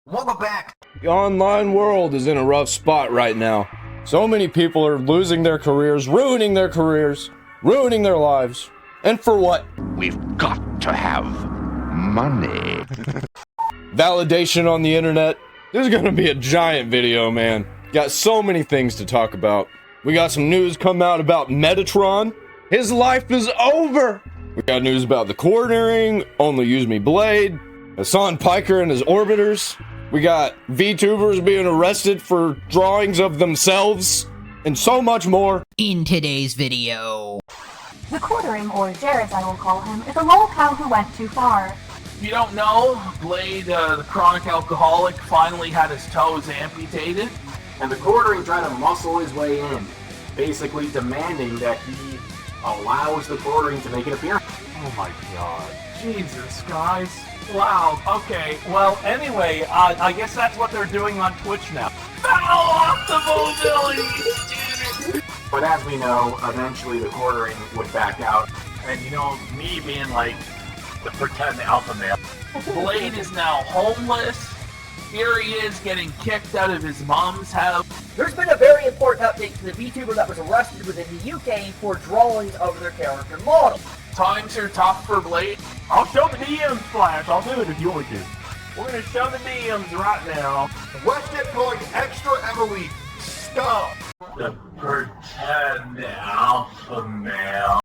Welcome back. The online world is in a rough spot right now. So many people are losing their careers, ruining their lives. And for what? We've got to have money. Validation on the internet. This is gonna be a giant video, man. Got so many things to talk about. We got some news come out about Metatron. His life is over. We got news about the quartering, Only Use Me Blade, Hassan Piker and his orbiters. We got VTubers being arrested for drawings of themselves, and so much more. In today's video. The quartering, or Jared I will call him, is a lol cow who went too far. If you don't know, Blade, the chronic alcoholic, finally had his toes amputated, and the quartering tried to muscle his way in, basically demanding that he allows the quartering to make an appearance. Oh my god. Jesus, guys. Wow, okay, well, anyway, I guess that's what they're doing on Twitch now. Foul off the mobility, dude! But as we know, eventually the quartering would back out. And you know, me being like the pretend alpha male. Blade is now homeless. Here he is getting kicked out of his mom's house. There's been a very important update to the VTuber that was arrested within the UK for drawings of their character model. Times are tough for Blade. I'll show the DMs, Flash. I'll do it if you want to. We're gonna show the DMs right now. Let's get going extra Emily. Stop. The pretend alpha male.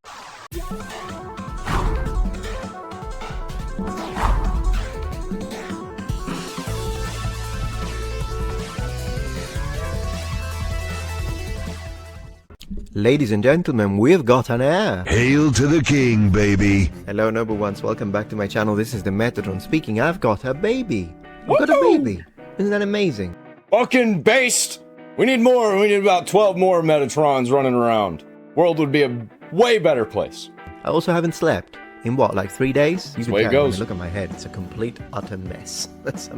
Ladies and gentlemen, we've got an heir. Hail to the king, baby. Hello, noble ones. Welcome back to my channel. This is the Metatron speaking. I've got a baby. I've got a baby. Isn't that amazing? Fucking based! We need more. We need about 12 more Metatrons running around. World would be a way better place. I also haven't slept. In what, like 3 days? That's the way it goes. Look at my head. It's a complete, utter mess. That's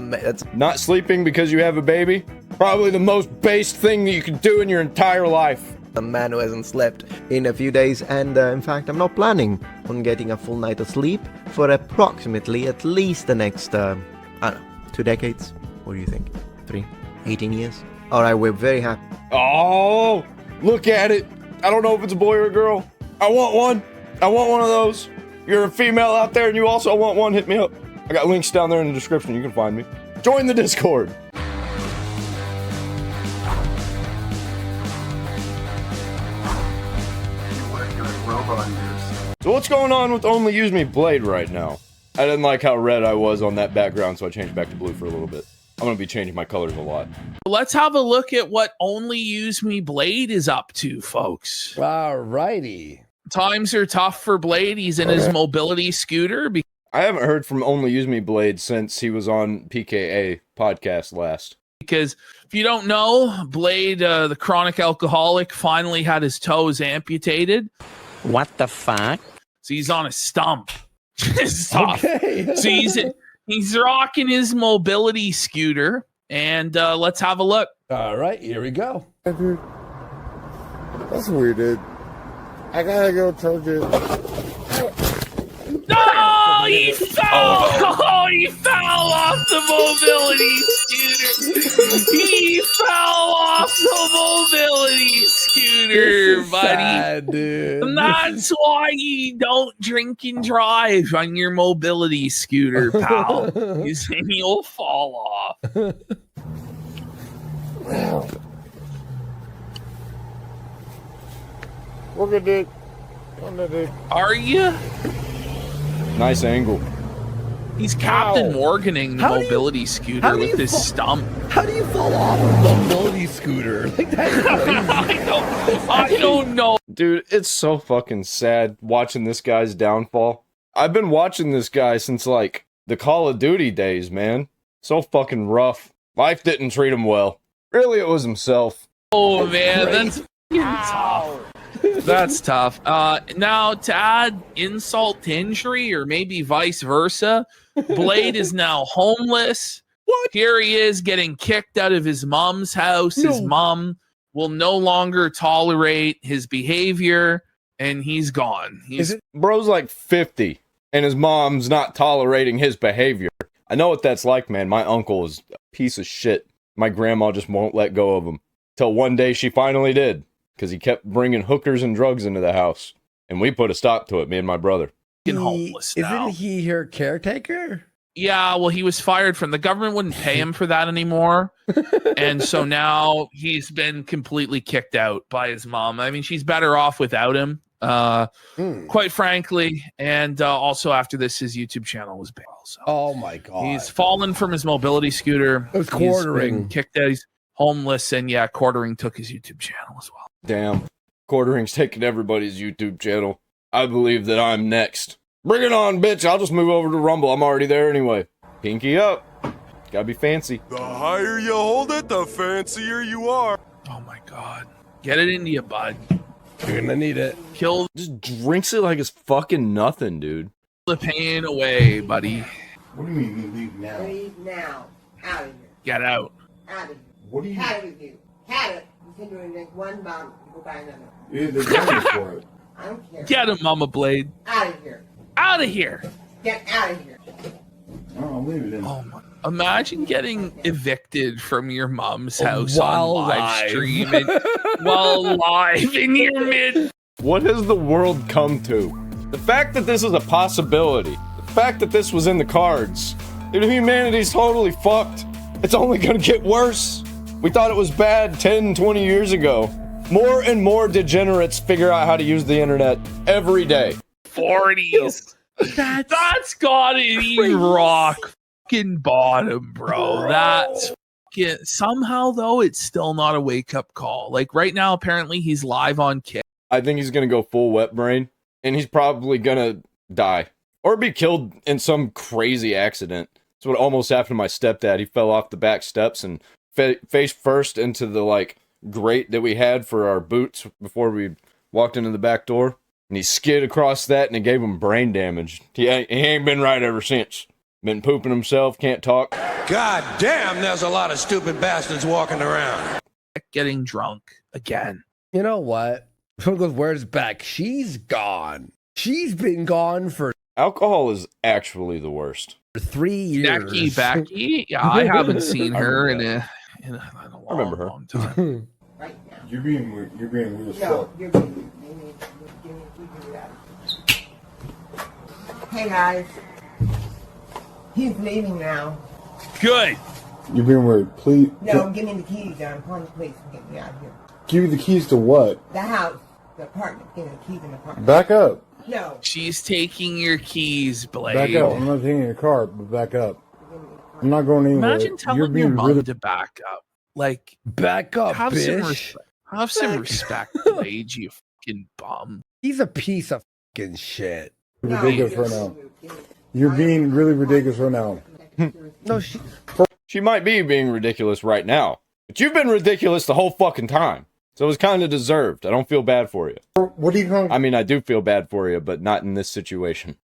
Not sleeping because you have a baby? Probably the most based thing that you could do in your entire life. a man who hasn't slept in a few days, and in fact I'm not planning on getting a full night of sleep for approximately at least the next, I don't know, 2 decades? What do you think? 3? 18 years? Alright, we're very happy. Oh, look at it. I don't know if it's a boy or a girl. I want one. I want one of those. You're a female out there and you also want one, hit me up. I got links down there in the description. You can find me. Join the Discord. So what's going on with Only Use Me Blade right now? I didn't like how red I was on that background, so I changed back to blue for a little bit. I'm gonna be changing my colors a lot. Let's have a look at what Only Use Me Blade is up to, folks. Alrighty. Times are tough for Blade. He's in his mobility scooter. I haven't heard from Only Use Me Blade since he was on PKA podcast last. Because if you don't know, Blade, the chronic alcoholic, finally had his toes amputated. What the fuck? So he's on a stump. It's tough. Okay. So he's rocking his mobility scooter, and let's have a look. All right, here we go. Dude, that's weird, dude. I gotta go tell you. No, he fell! Oh, he fell off the mobility scooter. He fell off the mobility scooter, buddy. Sad, dude. And that's why you don't drink and drive on your mobility scooter, pal. You'll fall off. We're good, dude. Come on, dude. Are you? Nice angle. He's Captain Morganing the mobility scooter with his stump. How do you fall off a mobility scooter? Like that's crazy. I don't know. Dude, it's so fucking sad watching this guy's downfall. I've been watching this guy since, like, the Call of Duty days, man. So fucking rough. Life didn't treat him well. Really, it was himself. Oh, man, that's tough. That's tough. Now, to add insult to injury, or maybe vice versa, Blade is now homeless. What? Here he is getting kicked out of his mom's house. His mom will no longer tolerate his behavior, and he's gone. Bro's like 50, and his mom's not tolerating his behavior. I know what that's like, man. My uncle is piece of shit. My grandma just won't let go of him. Till one day she finally did, because he kept bringing hookers and drugs into the house. And we put a stop to it, me and my brother. Homeless now. Isn't he her caretaker? Yeah, well, he was fired from the government, wouldn't pay him for that anymore. And so now he's been completely kicked out by his mom. I mean, she's better off without him, quite frankly. And also after this, his YouTube channel was banned. So oh my God. He's fallen from his mobility scooter. It was quartering. He's been kicked out. He's homeless. And yeah, quartering took his YouTube channel as well. Damn. Quartering's taking everybody's YouTube channel. I believe that I'm next. Bring it on, bitch. I'll just move over to Rumble. I'm already there anyway. Pinky up. Gotta be fancy. The higher you hold it, the fancier you are. Oh my God. Get it into you, bud. You're gonna need it. Kill. Just drinks it like it's fucking nothing, dude. The pain away, buddy. What do you mean you leave now? Leave now. Out of here. Get out. Out of here. What do you... Had it with you. Had it. You can do it next one bottle. You go buy another. Yeah, they're going for it. I don't care. Get him, Mama Blade. Out of here. Out of here. Get out of here. I'll leave it in. Oh my. Imagine getting evicted from your mom's house while on live stream and while live in your mid. What has the world come to? The fact that this is a possibility, the fact that this was in the cards, dude, humanity's totally fucked. It's only gonna get worse. We thought it was bad 10, 20 years ago. More and more degenerates figure out how to use the internet every day. 40s. That's gotta be rock fucking bottom, bro. That's fucking, somehow though it's still not a wake up call. Like right now, apparently he's live on Kick. I think he's gonna go full wet brain, and he's probably gonna die or be killed in some crazy accident. That's what almost happened to my stepdad. He fell off the back steps and face first into the like grate that we had for our boots before we walked into the back door. And he skid across that and it gave him brain damage. He ain't been right ever since. Been pooping himself, can't talk. God damn, there's a lot of stupid bastards walking around. Getting drunk again. You know what? Where's Beck? She's gone. She's been gone for... Alcohol is actually the worst. 3 years. Becky? Yeah, I haven't seen her in a long time. Right now. You're being weird as No, fuck. you're being. Hey guys. He's leaving now. Good. You're being weird. Please. No, give me the keys. I'm calling the police and get me out of here. Give you the keys to what? The house. The apartment. Give me the keys in the apartment. Back up. No. She's taking your keys, Blade. Back up. I'm not taking your car, but back up. I'm not going anywhere. Imagine telling You're being your mom really... to back up. Like, back up, have bitch. some respect. Have some respect, Blade, you fucking bum. He's a piece of fucking shit. Ridiculous right now. You're being really ridiculous right now. No, she might be being ridiculous right now, but you've been ridiculous the whole fucking time. So it was kind of deserved. I don't feel bad for you. What are you calling? I mean, I do feel bad for you, but not in this situation.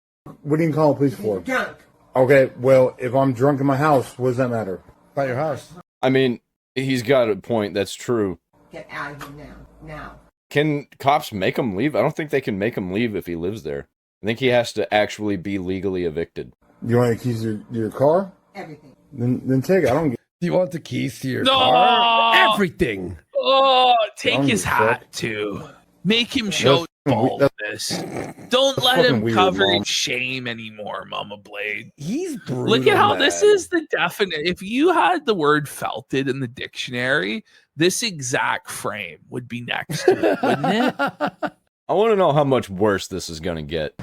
What are you calling police for? Drunk. Okay, well, if I'm drunk in my house, what does that matter? By your house. I mean, he's got a point. That's true. Get out of here now. Now. Can cops make him leave? I don't think they can make him leave if he lives there. I think he has to actually be legally evicted. You want the keys to your car? Everything. Then take it. I don't get... Do you want the keys to your car? Everything. Oh, take his hat too. Make him show baldness. Don't let him weird, cover Mom. his shame anymore, Mama Blade. He's brutal. Look at how man. this is the definite. If you had the word felted in the dictionary, this exact frame would be next to it, wouldn't it? I want to know how much worse this is going to get.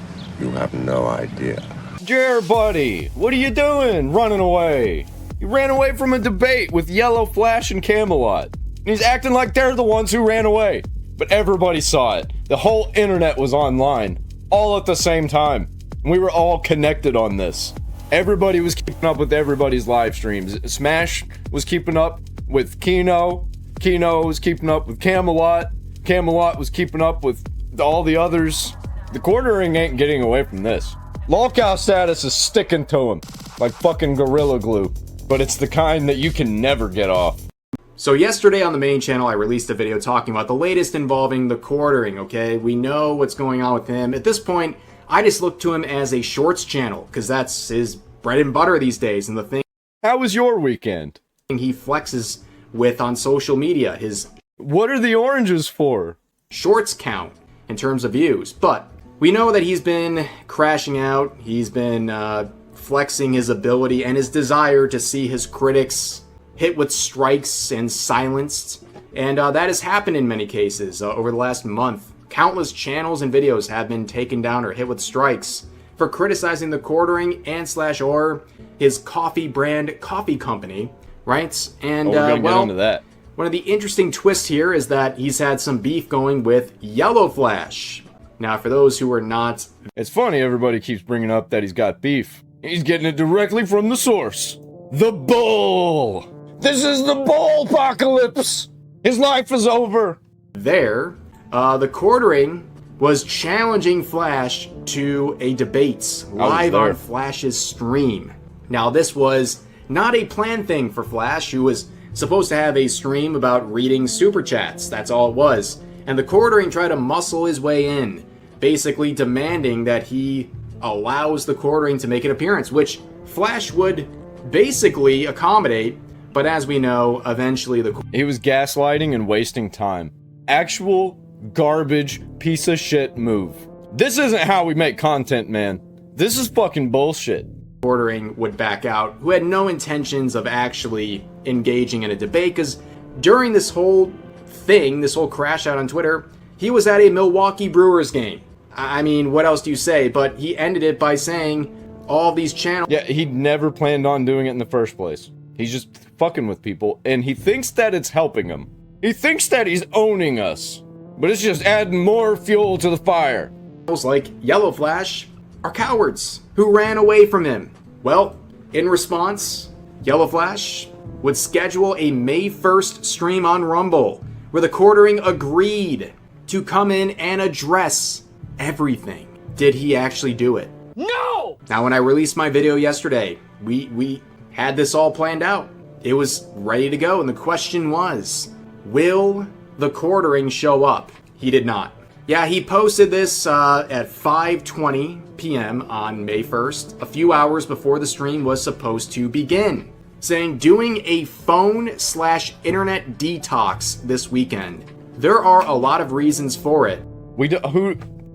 You have no idea. Jer, buddy, what are you doing? Running away. You ran away from a debate with Yellow Flash and Camelot. And he's acting like they're the ones who ran away. But everybody saw it. The whole internet was online. All at the same time. And we were all connected on this. Everybody was keeping up with everybody's live streams. Smash was keeping up with Kino. Kino was keeping up with Camelot. Camelot was keeping up with all the others. The quartering ain't getting away from this. Lolcow status is sticking to him like fucking Gorilla Glue. But it's the kind that you can never get off. So yesterday on the main channel, I released a video talking about the latest involving the quartering, okay? We know what's going on with him. At this point, I just look to him as a shorts channel, because that's his bread and butter these days, and the thing... How was your weekend? he flexes with on social media, his what are the oranges for? Shorts count in terms of views. But we know that he's been crashing out. He's been flexing his ability and his desire to see his critics hit with strikes and silenced. And that has happened in many cases over the last month. Countless channels and videos have been taken down or hit with strikes for criticizing the Quartering and /or his coffee brand coffee company, right? And we're gonna get into that. One of the interesting twists here is that he's had some beef going with Yellow Flash. Now, for those who are not... It's funny everybody keeps bringing up that he's got beef. He's getting it directly from the source. The Bull! This is the Bull apocalypse! His life is over! There, the Quartering was challenging Flash to a debate live on Flash's stream. Now, this was not a planned thing for Flash, who was supposed to have a stream about reading super chats. That's all it was. And the Quartering tried to muscle his way in, basically demanding that he allows the Quartering to make an appearance, which Flash would basically accommodate, but as we know, eventually he was gaslighting and wasting time. Actual garbage piece of shit move. This isn't how we make content, man. This is fucking bullshit. Quartering would back out, who had no intentions of actually engaging in a debate, because during this whole thing, this whole crash out on Twitter, he was at a Milwaukee Brewers game. I mean, what else do you say? But he ended it by saying all these channels... Yeah, he never planned on doing it in the first place. He's just fucking with people, and he thinks that it's helping him. He thinks that he's owning us, but it's just adding more fuel to the fire. Like Yellow Flash are cowards who ran away from him. Well, in response, Yellow Flash would schedule a May 1st stream on Rumble, where the Quartering agreed to come in and address everything. Did he actually do it? No! Now, when I released my video yesterday, we had this all planned out. It was ready to go, and the question was, will the Quartering show up? He did not. Yeah, he posted this at 5:20 p.m. on May 1st, a few hours before the stream was supposed to begin, saying doing a phone/internet detox this weekend. There are a lot of reasons for it.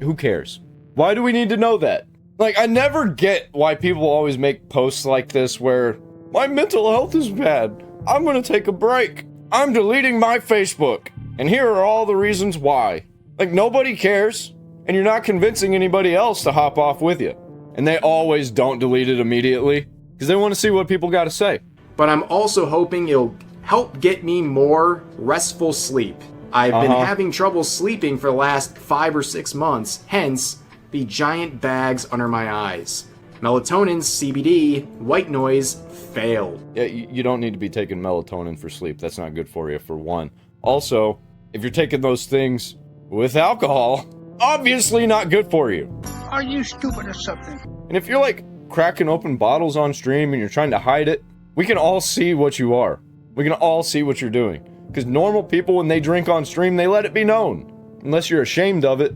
Who cares? Why do we need to know that? Like, I never get why people always make posts like this where my mental health is bad. I'm gonna take a break. I'm deleting my Facebook. And here are all the reasons why. Like, nobody cares, and you're not convincing anybody else to hop off with you. And they always don't delete it immediately, because they want to see what people got to say. But I'm also hoping it'll help get me more restful sleep. I've been having trouble sleeping for the last 5 or 6 months, hence the giant bags under my eyes. Melatonin, CBD, white noise, failed. Yeah, you don't need to be taking melatonin for sleep. That's not good for you, for one. Also, if you're taking those things with alcohol, obviously not good for you. Are you stupid or something? And if you're like cracking open bottles on stream and you're trying to hide it, we can all see what you are. We can all see what you're doing. Because normal people, when they drink on stream, they let it be known. Unless you're ashamed of it.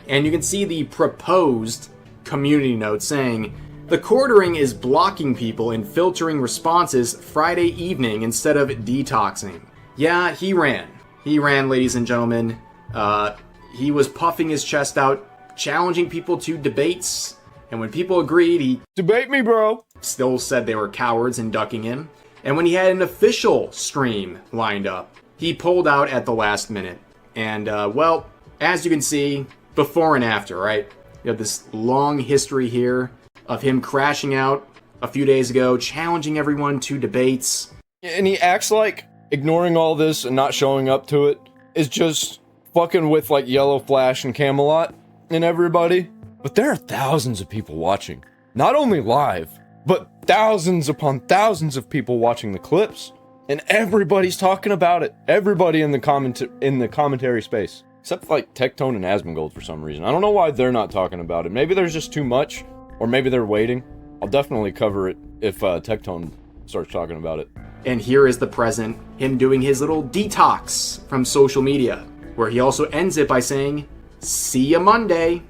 And you can see the proposed community note saying, the Quartering is blocking people and filtering responses Friday evening instead of detoxing. Yeah, he ran. He ran, ladies and gentlemen. He was puffing his chest out, challenging people to debates. And when people agreed, he... Debate me, bro! Still said they were cowards and ducking him. And when he had an official stream lined up, he pulled out at the last minute. And, well, as you can see, before and after, right? You have this long history here of him crashing out a few days ago, challenging everyone to debates. And he acts like ignoring all this and not showing up to it is just fucking with, like, Yellow Flash and Camelot and everybody. But there are thousands of people watching. Not only live, but thousands upon thousands of people watching the clips. And everybody's talking about it. Everybody in the commentary space. Except, like, Tectone and Asmongold for some reason. I don't know why they're not talking about it. Maybe there's just too much. Or maybe they're waiting. I'll definitely cover it if Tectone starts talking about it. And here is the present, him doing his little detox from social media. Where he also ends it by saying, see ya Monday.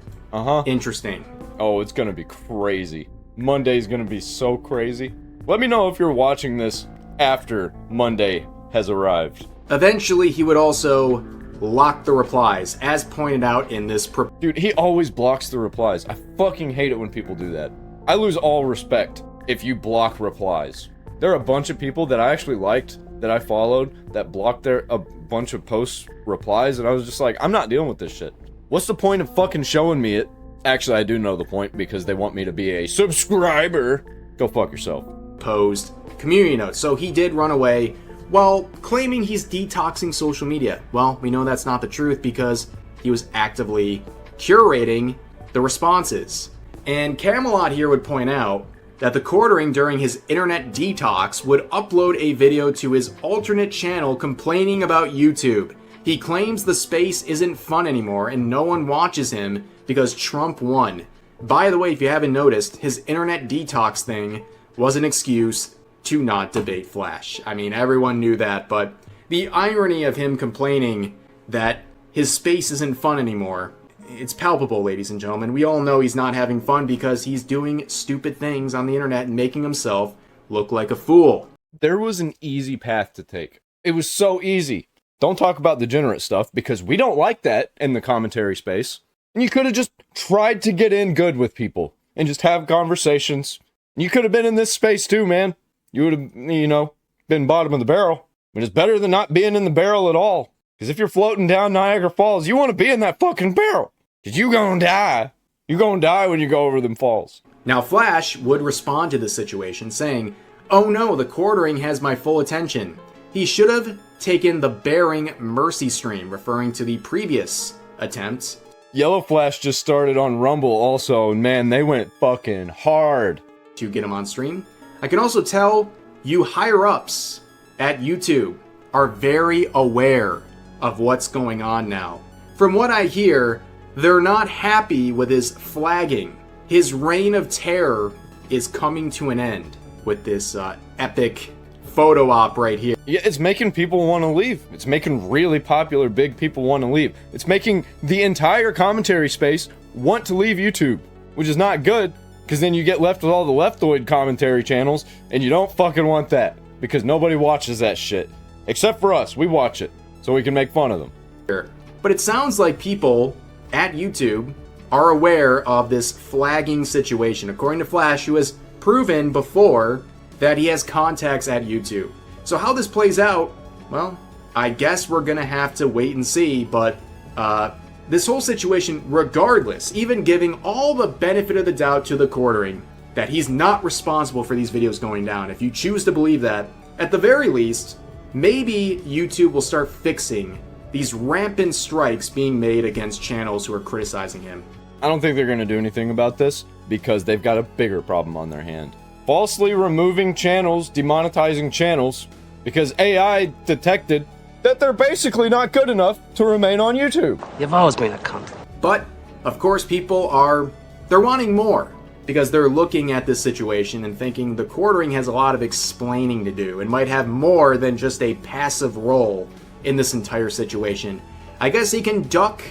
Interesting. Oh, it's gonna be crazy. Monday's gonna be so crazy. Let me know if you're watching this after Monday has arrived. Eventually, he would also lock the replies, as pointed out in this. Dude, he always blocks the replies. I fucking hate it when people do that. I lose all respect if you block replies. There are a bunch of people that I actually liked, that I followed, that blocked a bunch of posts replies, and I was just like, I'm not dealing with this shit. What's the point of fucking showing me it? Actually, I do know the point, because they want me to be a subscriber. Go fuck yourself. Posed community notes. So he did run away while claiming he's detoxing social media. Well, we know that's not the truth because he was actively curating the responses. And Camelot here would point out that the quartering during his internet detox would upload a video to his alternate channel complaining about YouTube. He claims the space isn't fun anymore and no one watches him because Trump won. By the way, if you haven't noticed, his internet detox thing was an excuse to not debate Flash. I mean, everyone knew that, but the irony of him complaining that his space isn't fun anymore, it's palpable, ladies and gentlemen. We all know he's not having fun because he's doing stupid things on the internet and making himself look like a fool. There was an easy path to take. It was so easy. Don't talk about degenerate stuff because we don't like that in the commentary space. And you could have just tried to get in good with people and just have conversations. You could have been in this space too, man. You would have, been bottom of the barrel. But it's better than not being in the barrel at all. Because if you're floating down Niagara Falls, you want to be in that fucking barrel. Because you gonna die. You gonna die when you go over them falls. Now, Flash would respond to the situation saying, "Oh no, the quartering has my full attention. He should have taken the Bearing Mercy stream," referring to the previous attempt. Yellow Flash just started on Rumble also, and man, they went fucking hard to get him on stream. I can also tell you higher-ups at YouTube are very aware of what's going on now. From what I hear, they're not happy with his flagging. His reign of terror is coming to an end with this epic photo op right here. Yeah, it's making people want to leave. It's making really popular big people want to leave. It's making the entire commentary space want to leave YouTube, which is not good, because then you get left with all the leftoid commentary channels, and you don't fucking want that, because nobody watches that shit. Except for us, we watch it, so we can make fun of them. But it sounds like people at YouTube are aware of this flagging situation, according to Flash, who has proven before that he has contacts at YouTube. So how this plays out, well, I guess we're gonna have to wait and see, but this whole situation, regardless, even giving all the benefit of the doubt to the quartering, that he's not responsible for these videos going down, if you choose to believe that, at the very least, maybe YouTube will start fixing these rampant strikes being made against channels who are criticizing him. I don't think they're going to do anything about this because they've got a bigger problem on their hand. Falsely removing channels, demonetizing channels, because AI detected that they're basically not good enough to remain on YouTube. You've always been a cunt. But, of course, people they're wanting more, because they're looking at this situation and thinking the quartering has a lot of explaining to do and might have more than just a passive role in this entire situation. I guess he can duck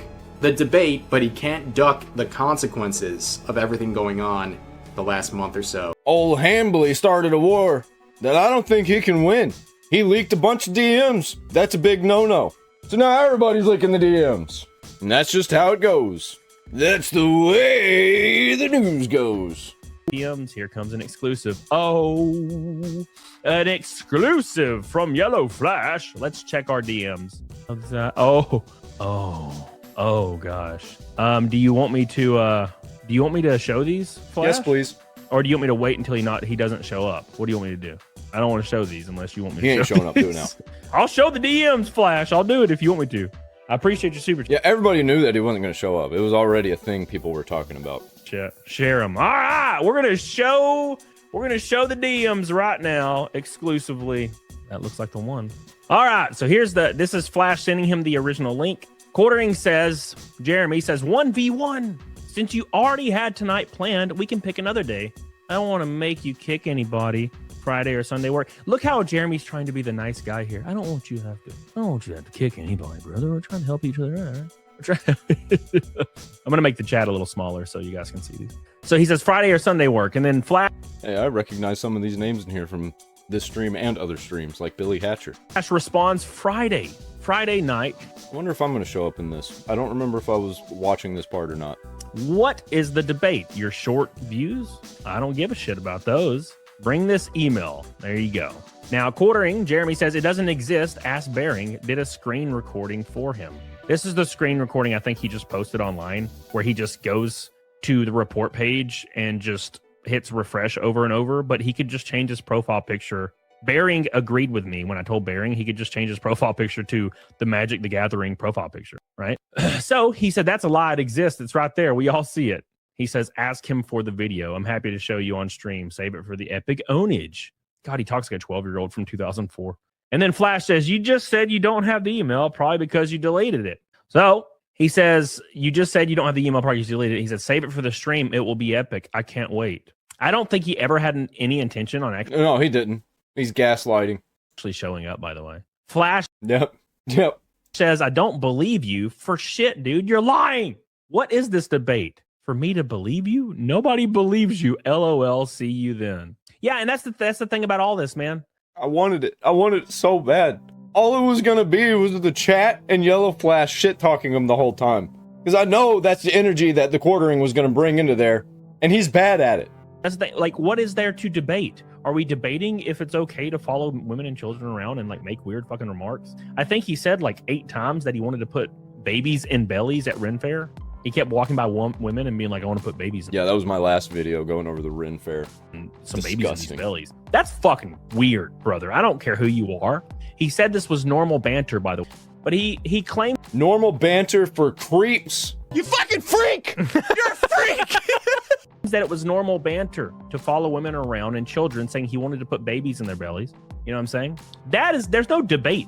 the debate, but he can't duck the consequences of everything going on the last month or so. Old Hambly started a war that I don't think he can win. He leaked a bunch of DMs. That's a big no-no. So now everybody's leaking the DMs. And that's just how it goes. That's the way the news goes. DMs, here comes an exclusive. Oh, an exclusive from Yellow Flash. Let's check our DMs. Oh gosh. Do you want me to show these, Flash? Yes, please. Or do you want me to wait until he doesn't show up? What do you want me to do? I don't want to show these unless you want me to. He ain't show showing up. Do it now. I'll show the DMs, Flash. I'll do it if you want me to. I appreciate your super chat. Yeah, everybody knew that he wasn't going to show up. It was already a thing people were talking about. Share them. All right, we're gonna show the DMs right now exclusively. That looks like the one. All right, so this is Flash sending him the original link. Quartering says, Jeremy says 1v1. Since you already had tonight planned, we can pick another day. I don't want to make you kick anybody. Friday or Sunday work. Look how Jeremy's trying to be the nice guy here. I don't want you to have to kick anybody, brother. We're trying to help each other out. I'm gonna make the chat a little smaller so you guys can see these. So he says Friday or Sunday work, and then Flash. Hey, I recognize some of these names in here from this stream and other streams like Billy Hatcher. Flash responds Friday night. I wonder if I'm going to show up in this. I don't remember if I was watching this part or not. What is the debate? Your short views? I don't give a shit about those. Bring this email. There you go. Now, quartering, Jeremy says it doesn't exist. Ask Bering did a screen recording for him. This is the screen recording I think he just posted online, where he just goes to the report page and just hits refresh over and over, but he could just change his profile picture. Bering agreed with me when I told Bering he could just change his profile picture to the Magic the Gathering profile picture, right? So he said, that's a lie. It exists. It's right there. We all see it. He says, ask him for the video. I'm happy to show you on stream. Save it for the epic ownage. God, he talks like a 12-year-old from 2004. And then Flash says, you just said you don't have the email, probably because you deleted it. So he says, you just said you don't have the email, probably because you deleted it. He said, save it for the stream. It will be epic. I can't wait. I don't think he ever had any intention on actually. No, he didn't. He's gaslighting. Actually showing up, by the way. Flash. Yep. Says, I don't believe you for shit, dude. You're lying. What is this debate? For me to believe you? Nobody believes you. LOL. See you then. Yeah, and that's the thing about all this, man. I wanted it. I wanted it so bad. All it was gonna be was the chat and Yellow Flash shit talking him the whole time. Because I know that's the energy that the quartering was gonna bring into there, and he's bad at it. That's the thing. Like, what is there to debate? Are we debating if it's okay to follow women and children around and like make weird fucking remarks? I think he said like 8 times that he wanted to put babies in bellies at Ren Fair. He kept walking by women and being like, I want to put babies in. Yeah, that was my last video going over the Ren Fair. Some babies in these bellies. That's fucking weird, brother. I don't care who you are. He said this was normal banter, by the way. But he claimed normal banter for creeps. You fucking freak! You're a freak! That it was normal banter to follow women around and children, saying he wanted to put babies in their bellies. You know what I'm saying? There's no debate.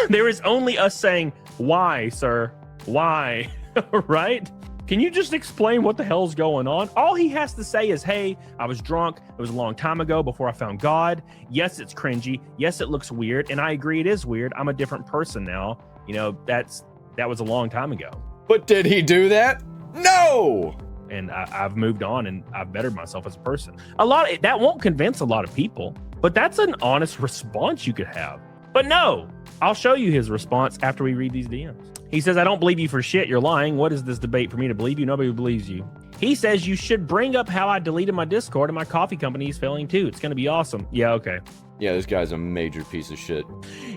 there is only us saying, why, sir? Why? Right? Can you just explain what the hell's going on? All he has to say is, hey, I was drunk. It was a long time ago before I found God. Yes, it's cringy. Yes, it looks weird. And I agree it is weird. I'm a different person now. You know, that was a long time ago. But did he do that? No! And I've moved on and I've bettered myself as a person. That won't convince a lot of people, but that's an honest response you could have. But no, I'll show you his response after we read these DMs. He says, I don't believe you for shit. You're lying. What is this debate for me to believe you? Nobody believes you. He says you should bring up how I deleted my Discord and my coffee company is failing too. It's going to be awesome. Yeah, okay. Yeah, this guy's a major piece of shit.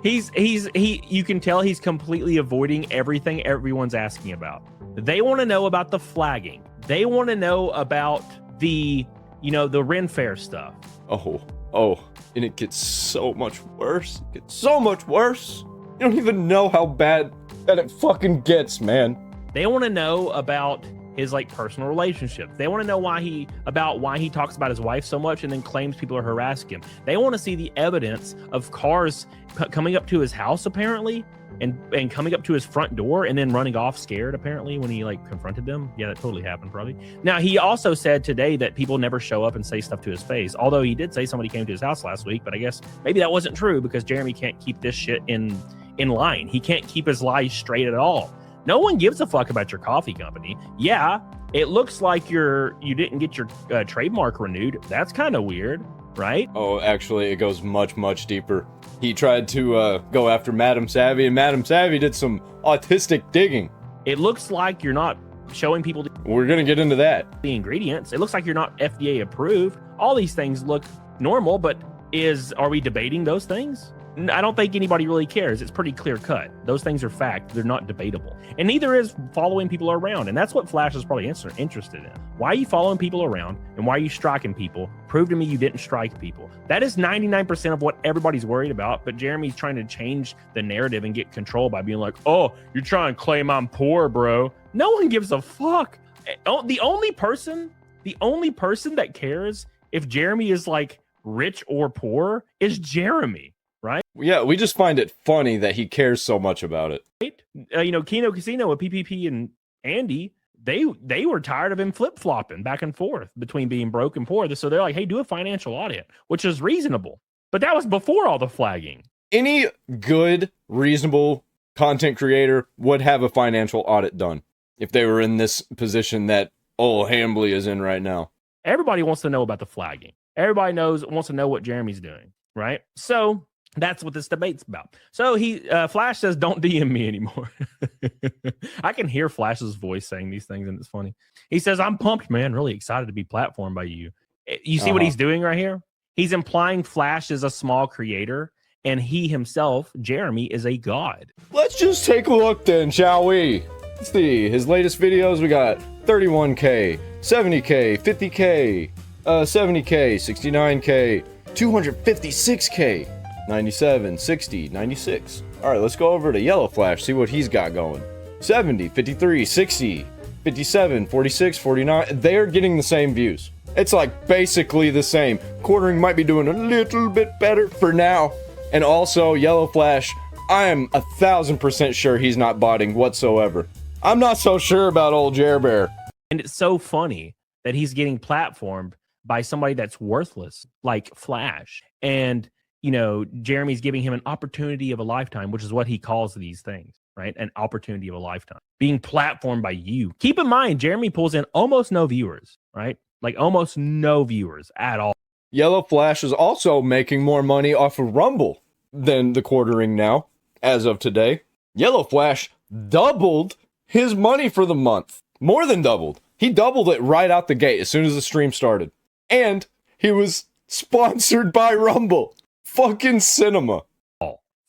You can tell he's completely avoiding everything everyone's asking about. They want to know about the flagging. They want to know about the Ren Fair stuff. Oh, and it gets so much worse. It gets so much worse. You don't even know how bad that it fucking gets, man. They want to know about his like personal relationships. They want to know why he talks about his wife so much and then claims people are harassing him. They want to see the evidence of cars coming up to his house apparently and coming up to his front door and then running off scared apparently when he like confronted them. Yeah, that totally happened probably. Now he also said today that people never show up and say stuff to his face. Although he did say somebody came to his house last week, but I guess maybe that wasn't true because Jeremy can't keep this shit in line. He can't keep his lies straight at all. No one gives a fuck about your coffee company. Yeah, it looks like you didn't get your trademark renewed. That's kind of weird, right? Oh, actually, it goes much, much deeper. He tried to go after Madam Savvy, and Madam Savvy did some autistic digging. It looks like you're not showing people... We're going to get into that. The ingredients. It looks like you're not FDA approved. All these things look normal, but are we debating those things? I don't think anybody really cares. It's pretty clear cut. Those things are fact. They're not debatable. And neither is following people around. And that's what Flash is probably interested in. Why are you following people around? And why are you striking people? Prove to me you didn't strike people. That is 99% of what everybody's worried about. But Jeremy's trying to change the narrative and get control by being like, oh, you're trying to claim I'm poor, bro. No one gives a fuck. The only person that cares if Jeremy is like rich or poor is Jeremy. Right? Yeah, we just find it funny that he cares so much about it. Right? Kino Casino with PPP and Andy, they were tired of him flip-flopping back and forth between being broke and poor. So they're like, hey, do a financial audit, which is reasonable. But that was before all the flagging. Any good, reasonable content creator would have a financial audit done if they were in this position that Hambly is in right now. Everybody wants to know about the flagging. Everybody wants to know what Jeremy's doing, right? So that's what this debate's about. So Flash says, "Don't DM me anymore." I can hear Flash's voice saying these things, and it's funny. He says, "I'm pumped, man. Really excited to be platformed by you." You see what he's doing right here? He's implying Flash is a small creator, and he himself, Jeremy, is a god. Let's just take a look then, shall we? Let's see. His latest videos, we got 31K, 70K, 50K, 70K, 69K, 256K. 97, 60, 96. All right, let's go over to Yellow Flash, see what he's got going. 70, 53, 60, 57, 46, 49. They're getting the same views. It's like basically the same. Quartering might be doing a little bit better for now. And also, Yellow Flash, I am 1000% sure he's not botting whatsoever. I'm not so sure about old Jer Bear. And it's so funny that he's getting platformed by somebody that's worthless, like Flash. And Jeremy's giving him an opportunity of a lifetime, which is what he calls these things, right? An opportunity of a lifetime. Being platformed by you. Keep in mind, Jeremy pulls in almost no viewers, right? Like almost no viewers at all. Yellow Flash is also making more money off of Rumble than the Quartering now, as of today. Yellow Flash doubled his money for the month. More than doubled. He doubled it right out the gate as soon as the stream started. And he was sponsored by Rumble. Fucking cinema.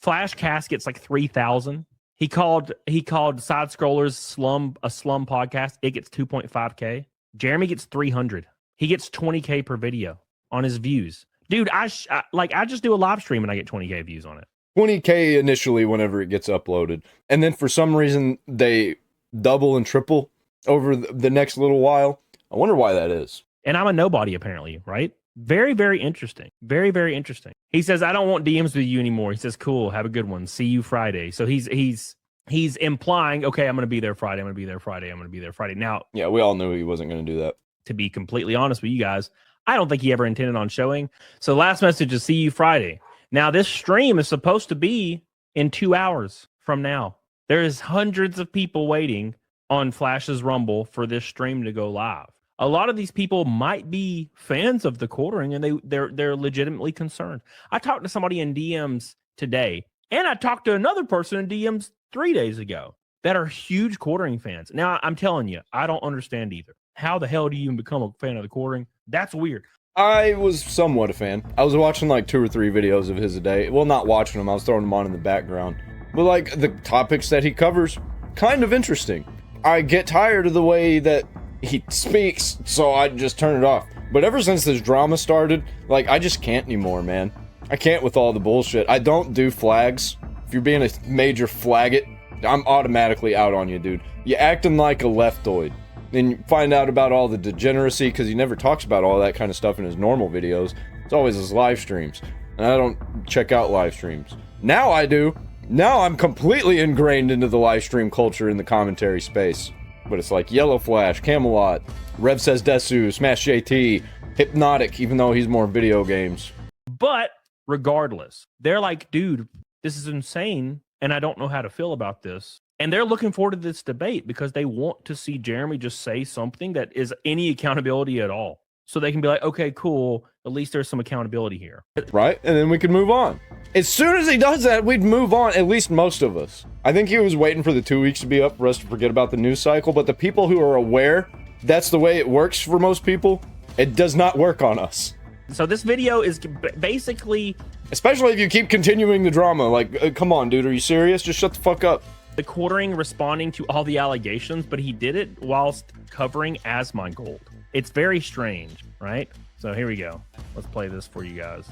Flash Cast gets like 3,000. He called Side Scrollers a slum podcast. It gets 2.5K. Jeremy gets 300. He gets 20K per video on his views. Dude, I just do a live stream and I get 20K views on it. 20K initially whenever it gets uploaded. And then for some reason they double and triple over the next little while. I wonder why that is. And I'm a nobody apparently, right? Very, very interesting. Very, very interesting. He says, "I don't want DMs with you anymore." He says, "Cool, have a good one. See you Friday." So he's implying, okay, I'm going to be there Friday. I'm going to be there Friday. I'm going to be there Friday. Now, yeah, we all knew he wasn't going to do that. To be completely honest with you guys, I don't think he ever intended on showing. So last message is see you Friday. Now this stream is supposed to be in 2 hours from now. There is hundreds of people waiting on Flash's Rumble for this stream to go live. A lot of these people might be fans of the Quartering and they're legitimately concerned. I talked to somebody in DMs today, and I talked to another person in DMs 3 days ago that are huge Quartering fans. Now, I'm telling you, I don't understand either. How the hell do you even become a fan of the Quartering? That's weird. I was somewhat a fan. I was watching like 2 or 3 videos of his a day. Well, not watching them. I was throwing them on in the background. But like the topics that he covers, kind of interesting. I get tired of the way that he speaks, so I just turn it off. But ever since this drama started, like, I just can't anymore, man. I can't with all the bullshit. I don't do flags. If you're being a major flaggot, I'm automatically out on you, dude. You acting like a leftoid. Then you find out about all the degeneracy, because he never talks about all that kind of stuff in his normal videos. It's always his live streams. And I don't check out live streams. Now I do. Now I'm completely ingrained into the live stream culture in the commentary space. But it's like Yellow Flash, Camelot, Rev Says Desu, Smash JT, Hypnotic, even though he's more video games. But regardless, they're like, dude, this is insane, and I don't know how to feel about this. And they're looking forward to this debate because they want to see Jeremy just say something that is any accountability at all. So they can be like, okay, cool, at least there's some accountability here. Right? And then we can move on. As soon as he does that, we'd move on, at least most of us. I think he was waiting for the 2 weeks to be up for us to forget about the news cycle, but the people who are aware, that's the way it works for most people. It does not work on us. So this video is basically... Especially if you keep continuing the drama. Like, come on, dude, are you serious? Just shut the fuck up. The Quartering responding to all the allegations, but he did it whilst covering Asmongold. It's very strange, right? So here we go. Let's play this for you guys.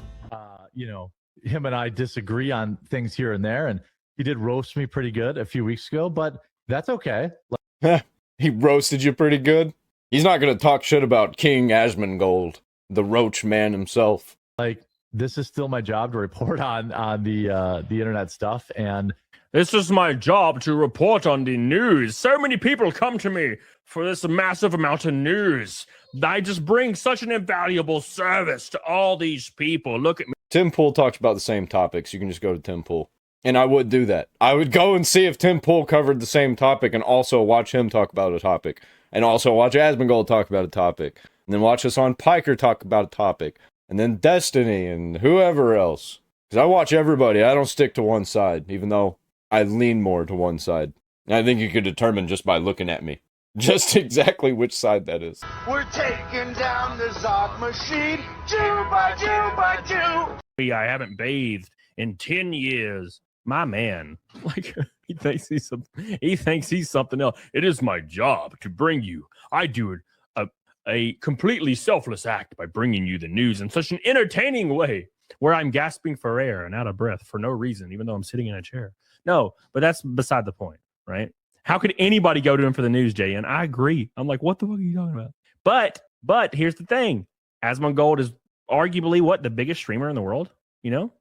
Him and I disagree on things here and there, and he did roast me pretty good a few weeks ago, but that's okay. He roasted you pretty good? He's not going to talk shit about King Asmongold, the roach man himself. Like, this is still my job to report on the internet stuff, and this is my job to report on the news. So many people come to me for this massive amount of news. I just bring such an invaluable service to all these people. Look at me. Tim Pool talks about the same topics. You can just go to Tim Pool. And I would do that. I would go and see if Tim Pool covered the same topic and also watch him talk about a topic. And also watch Asmongold talk about a topic. And then watch us on Piker talk about a topic. and then Destiny and whoever else. Because I watch everybody. I don't stick to one side, even though I lean more to one side. And I think you could determine just by looking at me. Just exactly which side that is. We're taking down the Zog machine, Jew by Jew by Jew. I haven't bathed in 10 years. My man, like he thinks he's something else. It is my job to bring you. I do a completely selfless act by bringing you the news in such an entertaining way, where I'm gasping for air and out of breath for no reason, even though I'm sitting in a chair. No, but that's beside the point, right? How could anybody go to him for the news, Jay? And I agree. I'm like, what the fuck are you talking about? But here's the thing. Asmongold is arguably what, the biggest streamer in the world, you know?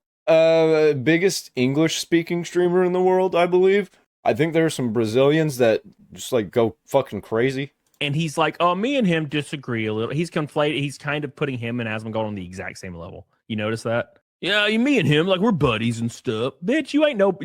Biggest English-speaking streamer in the world, I believe. I think there are some Brazilians that just, like, go fucking crazy. And he's like, oh, me and him disagree a little. He's conflated. He's kind of putting him and Asmongold on the exact same level. You notice that? Yeah, me and him, like, we're buddies and stuff. Bitch, you ain't no...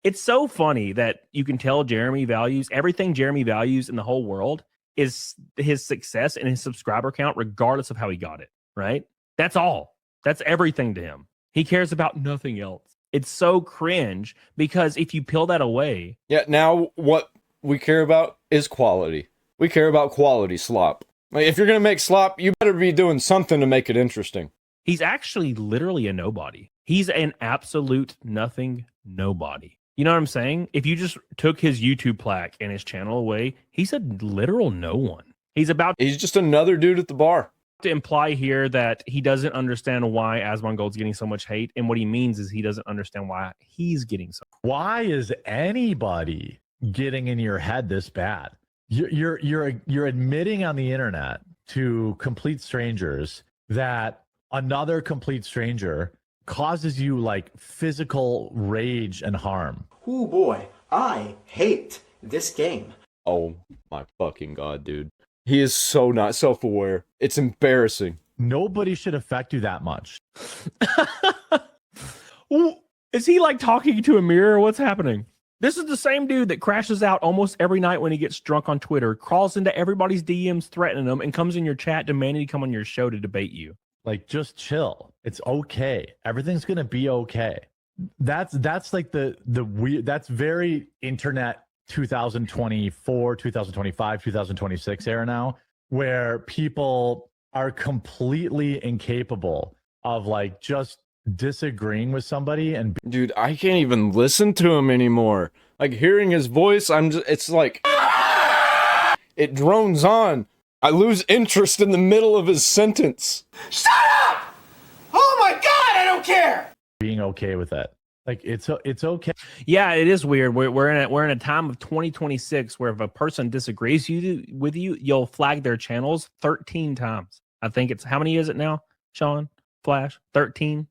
It's so funny that you can tell Jeremy values everything Jeremy values in the whole world is his success and his subscriber count, regardless of how he got it, right? That's all. That's everything to him. He cares about nothing else. It's so cringe because if you peel that away... Yeah, now what we care about is quality. We care about quality slop. Like, if you're going to make slop, you better be doing something to make it interesting. He's actually literally a nobody. He's an absolute nothing nobody. You know what I'm saying? If you just took his YouTube plaque and his channel away, he's a literal no one. He's just another dude at the bar. To imply here that he doesn't understand why Asmongold's getting so much hate, and what he means is he doesn't understand why he's getting so. Why is anybody getting in your head this bad? You're admitting on the internet to complete strangers that another complete stranger causes you like physical rage and harm. Oh boy, I hate this game. Oh my fucking god, dude. He is so not self-aware. It's embarrassing. Nobody should affect you that much. Is he like talking to a mirror? What's happening? This is the same dude that crashes out almost every night when he gets drunk on Twitter, crawls into everybody's DMs threatening them, and comes in your chat demanding to come on your show to debate you. Like, just chill. It's okay. Everything's gonna be okay. That's like the weird. That's very internet 2024, 2025, 2026 era now, where people are completely incapable of like just disagreeing with somebody. And dude, I can't even listen to him anymore. Like, hearing his voice, it's like it drones on. I lose interest in the middle of his sentence. Shut up! Oh my god, I don't care! Being okay with that. Like, it's okay. Yeah, it is weird. We're in a time of 2026 where if a person disagrees with you, you'll flag their channels 13 times. I think it's, how many is it now, Sean? Flash? 13?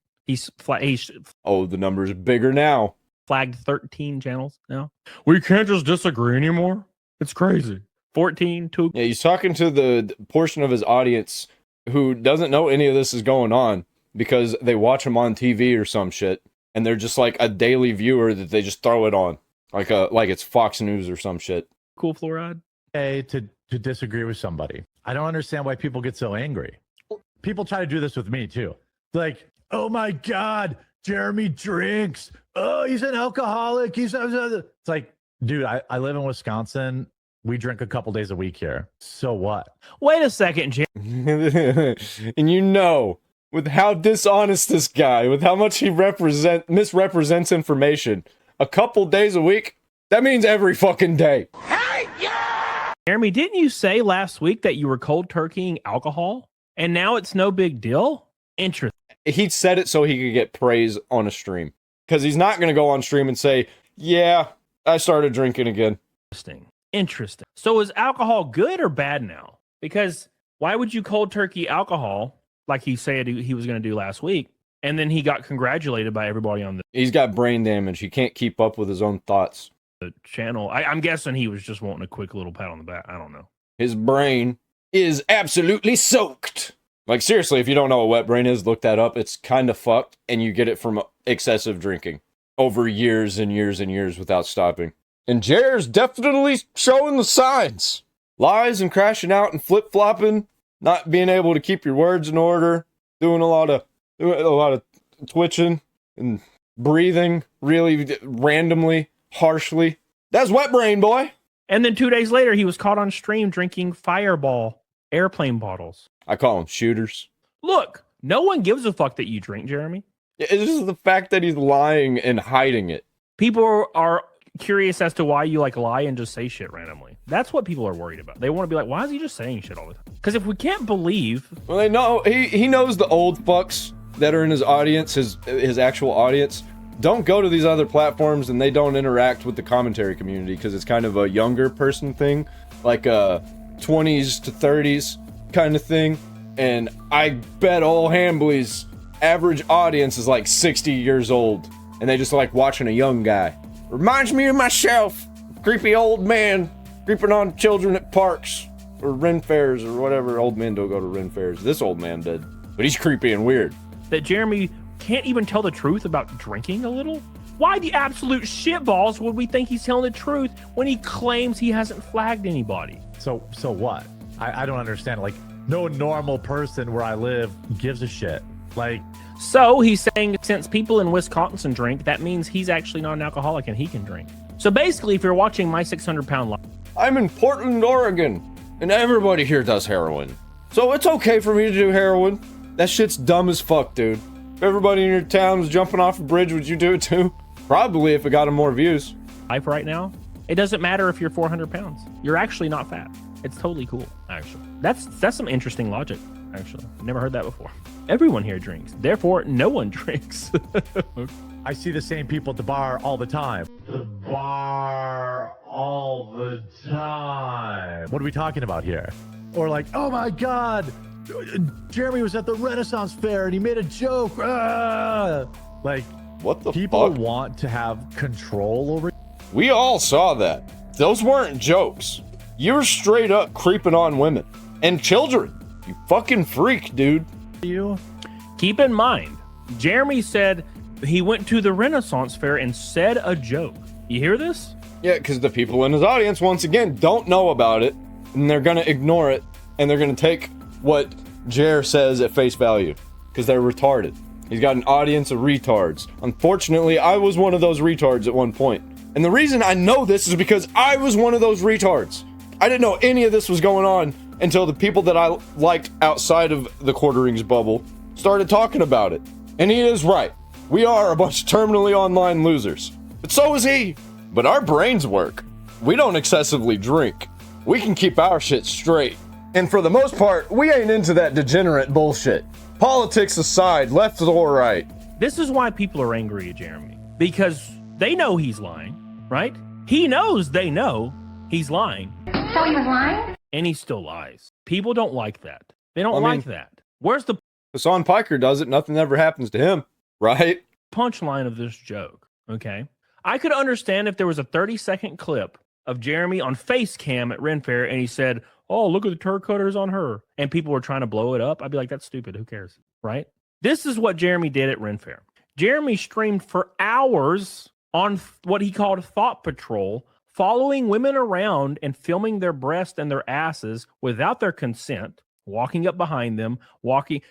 Oh, the number's bigger now. Flagged 13 channels now. We can't just disagree anymore. It's crazy. 14, 2. Yeah, he's talking to the portion of his audience who doesn't know any of this is going on because they watch him on TV or some shit, and they're just like a daily viewer that they just throw it on, like it's Fox News or some shit. Cool, Fluoride. Hey, to disagree with somebody. I don't understand why people get so angry. People try to do this with me too. Like, oh my god, Jeremy drinks. Oh, he's an alcoholic. It's like, dude, I live in Wisconsin. We drink a couple days a week here. So what? Wait a second, Jim. And you know, with how dishonest this guy, with how much he misrepresents information, a couple days a week, that means every fucking day. Hey, yeah! Jeremy, didn't you say last week that you were cold turkeying alcohol? And now it's no big deal? Interesting. He said it so he could get praise on a stream. Because he's not going to go on stream and say, yeah, I started drinking again. Interesting. So is alcohol good or bad now? Because why would you cold turkey alcohol like he said he was going to do last week, and then he got congratulated by everybody on He's got brain damage. He can't keep up with his own thoughts. The channel. I'm guessing he was just wanting a quick little pat on the back. I don't know. His brain is absolutely soaked. Like, seriously, if you don't know what wet brain is, look that up. It's kind of fucked, and you get it from excessive drinking over years and years and years without stopping. And Jer's definitely showing the signs. Lies and crashing out and flip-flopping, not being able to keep your words in order. doing a lot of twitching and breathing really randomly, harshly. That's wet brain, boy. And then 2 days later, he was caught on stream drinking Fireball airplane bottles. I call them shooters. Look, no one gives a fuck that you drink, Jeremy. It's just the fact that he's lying and hiding it. People are curious as to why you like lie and just say shit randomly. That's what people are worried about. They want to be like, why is he just saying shit all the time? Because if we can't believe, well, they know he knows the old fucks that are in his audience, his actual audience, don't go to these other platforms and they don't interact with the commentary community because it's kind of a younger person thing, like a 20s to 30s kind of thing. And I bet old Hambly's average audience is like 60 years old, and they just like watching a young guy. Reminds me of myself, creepy old man creeping on children at parks or Ren fairs or whatever. Old men don't go to Ren fairs. This old man did, but he's creepy and weird. that Jeremy can't even tell the truth about drinking a little? Why the absolute shitballs would we think he's telling the truth when he claims he hasn't flagged anybody? So what? I don't understand. Like, no normal person where I live gives a shit. Like, so he's saying since people in Wisconsin drink, that means he's actually not an alcoholic and he can drink. So basically, if you're watching My 600 Pound Life, I'm in Portland, Oregon, and everybody here does heroin. So it's okay for me to do heroin. That shit's dumb as fuck, dude. If everybody in your town was jumping off a bridge, would you do it too? Probably, if it got them more views. Life right now, it doesn't matter if you're 400 pounds. You're actually not fat. It's totally cool, actually. That's some interesting logic, actually. Never heard that before. Everyone here drinks. Therefore, no one drinks. I see the same people at the bar all the time. The bar all the time. What are we talking about here? Or like, oh my God, Jeremy was at the Renaissance Fair and he made a joke. Ah! Like, what the people fuck? Want to have control over. We all saw that. Those weren't jokes. You were straight up creeping on women and children. You fucking freak, dude. You keep in mind, Jeremy said he went to the Renaissance Fair and said a joke. You hear this? Yeah, because the people in his audience, once again, don't know about it, and they're gonna ignore it, and they're gonna take what Jer says at face value, because they're retarded. He's got an audience of retards. Unfortunately, I was one of those retards at one point. And the reason I know this is because I was one of those retards. I didn't know any of this was going on until the people that I liked outside of the Quarterings bubble started talking about it. And he is right. We are a bunch of terminally online losers. But so is he. But our brains work. We don't excessively drink. We can keep our shit straight. And for the most part, we ain't into that degenerate bullshit. Politics aside, left or right. This is why people are angry at Jeremy. Because they know he's lying, right? He knows they know he's lying. So he was lying? And he still lies. People don't like that. They don't like that. Where's the Hassan Piker does it, nothing ever happens to him, right? Punchline of this joke, okay? I could understand if there was a 30-second clip of Jeremy on face cam at Ren Fair and he said, oh, look at the turd cutters on her, and people were trying to blow it up. I'd be like, that's stupid. Who cares, right? This is what Jeremy did at Ren Fair. Jeremy streamed for hours on what he called Thought Patrol, following women around and filming their breasts and their asses without their consent, walking up behind them,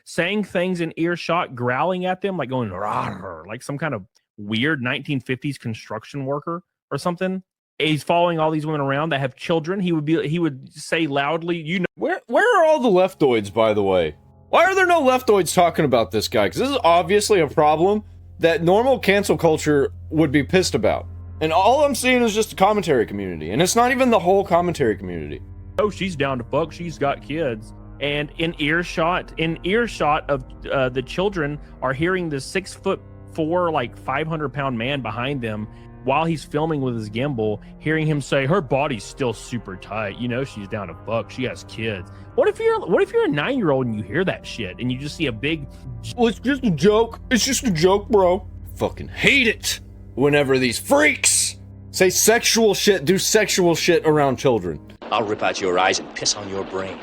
saying things in earshot, growling at them, like going, rawr, like some kind of weird 1950s construction worker or something. He's following all these women around that have children. He would say loudly, you know. Where are all the leftoids, by the way? Why are there no leftoids talking about this guy? Because this is obviously a problem that normal cancel culture would be pissed about. And all I'm seeing is just a commentary community. And it's not even the whole commentary community. Oh, she's down to fuck. She's got kids. And in earshot of the children are hearing this 6'4", like 500-pound man behind them while he's filming with his gimbal, hearing him say, her body's still super tight. You know, she's down to fuck. She has kids. What if you're a 9-year-old and you hear that shit and you just see a big... Well, it's just a joke. It's just a joke, bro. Fucking hate it whenever these freaks say sexual shit, do sexual shit around children. I'll rip out your eyes and piss on your brain.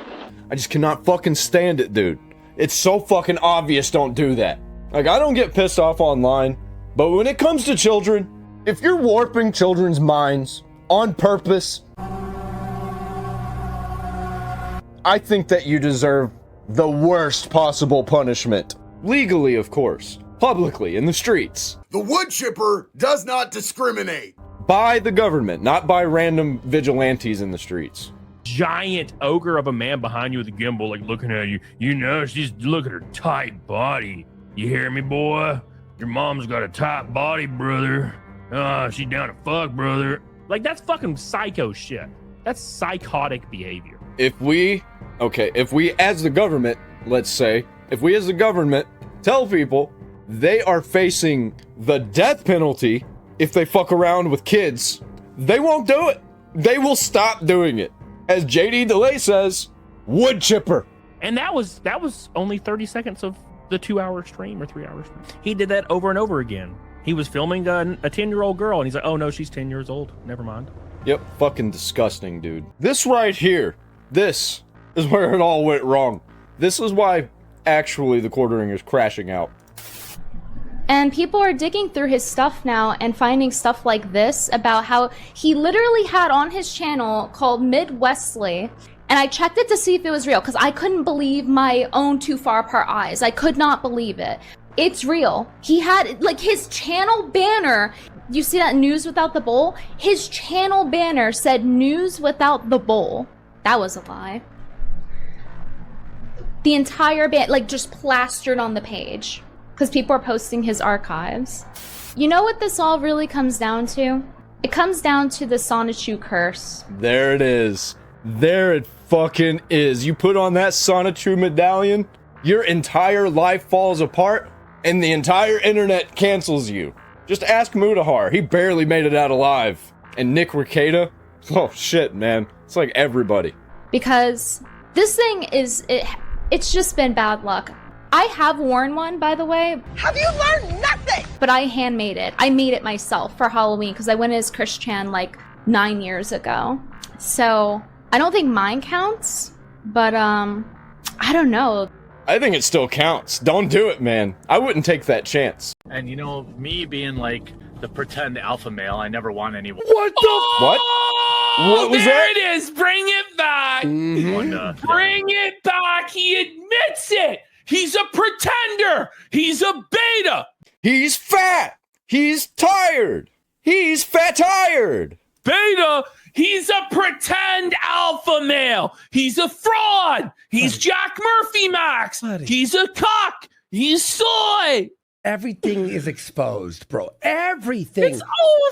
I just cannot fucking stand it, dude. It's so fucking obvious, don't do that. Like, I don't get pissed off online, but when it comes to children, if you're warping children's minds on purpose, I think that you deserve the worst possible punishment. Legally, of course. Publicly, in the streets. The wood chipper does not discriminate. By the government, not by random vigilantes in the streets. Giant ogre of a man behind you with a gimbal, like looking at you. You know, she's look at her tight body. You hear me, boy? Your mom's got a tight body, brother. She down to fuck, brother. Like, that's fucking psycho shit. That's psychotic behavior. If we as the government, let's say, if we as the government tell people they are facing the death penalty if they fuck around with kids, they won't do it. They will stop doing it. As JD DeLay says, wood chipper. And that was only 30 seconds of the 2-hour stream or 3 hours. He did that over and over again. He was filming a 10-year-old girl, and he's like, oh no, she's 10 years old. Never mind. Yep, fucking disgusting, dude. This right here, this is where it all went wrong. This is why, actually, the quartering is crashing out. And people are digging through his stuff now and finding stuff like this about how he literally had on his channel called Midwestly. And I checked it to see if it was real because I couldn't believe my own too far apart eyes. I could not believe it. It's real. He had, like, his channel banner. You see that news without the bowl? His channel banner said news without the bowl. That was a lie. The entire like, just plastered on the page. Because people are posting his archives. You know what this all really comes down to? It comes down to the Sonichu curse. There it is. There it fucking is. You put on that Sonichu medallion, your entire life falls apart, and the entire internet cancels you. Just ask Mudahar. He barely made it out alive. And Nick Rekieta? Oh shit, man. It's like everybody. Because this thing is, it's just been bad luck. I have worn one, by the way. Have you learned nothing? But I handmade it. I made it myself for Halloween because I went as Chris Chan like 9 years ago. So I don't think mine counts, but I don't know. I think it still counts. Don't do it, man. I wouldn't take that chance. And you know, me being like the pretend alpha male, I never want anyone. What the? What? What was there that? It is. Bring it back. Bring it back. He admits it. He's a pretender. He's a beta. He's fat. He's tired. He's fat tired. Beta. He's a pretend alpha male. He's a fraud. He's Jack Murphy Max. He's a cock. He's soy. Everything is exposed, bro. Everything. It's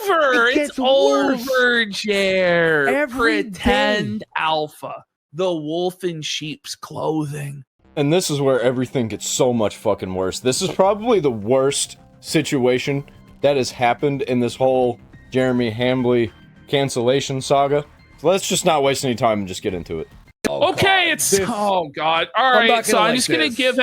over. It's over, Jer. Every pretend day. alpha. The wolf in sheep's clothing. And this is where everything gets so much fucking worse. This is probably the worst situation that has happened in this whole Jeremy Hambley cancellation saga. So let's just not waste any time and just get into it. Okay, oh god. All right, so I'm just gonna give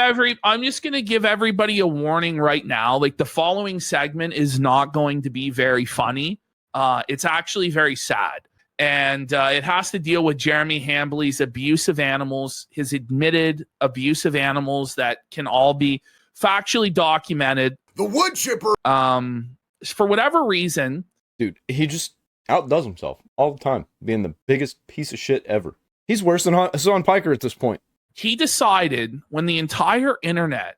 everybody a warning right now. Like, the following segment is not going to be very funny. It's actually very sad. And it has to deal with Jeremy Hambley's abuse of animals, his admitted abuse of animals that can all be factually documented. The wood chipper. For whatever reason, dude, he just outdoes himself all the time, being the biggest piece of shit ever. He's worse than Hassan Piker at this point. He decided when the entire internet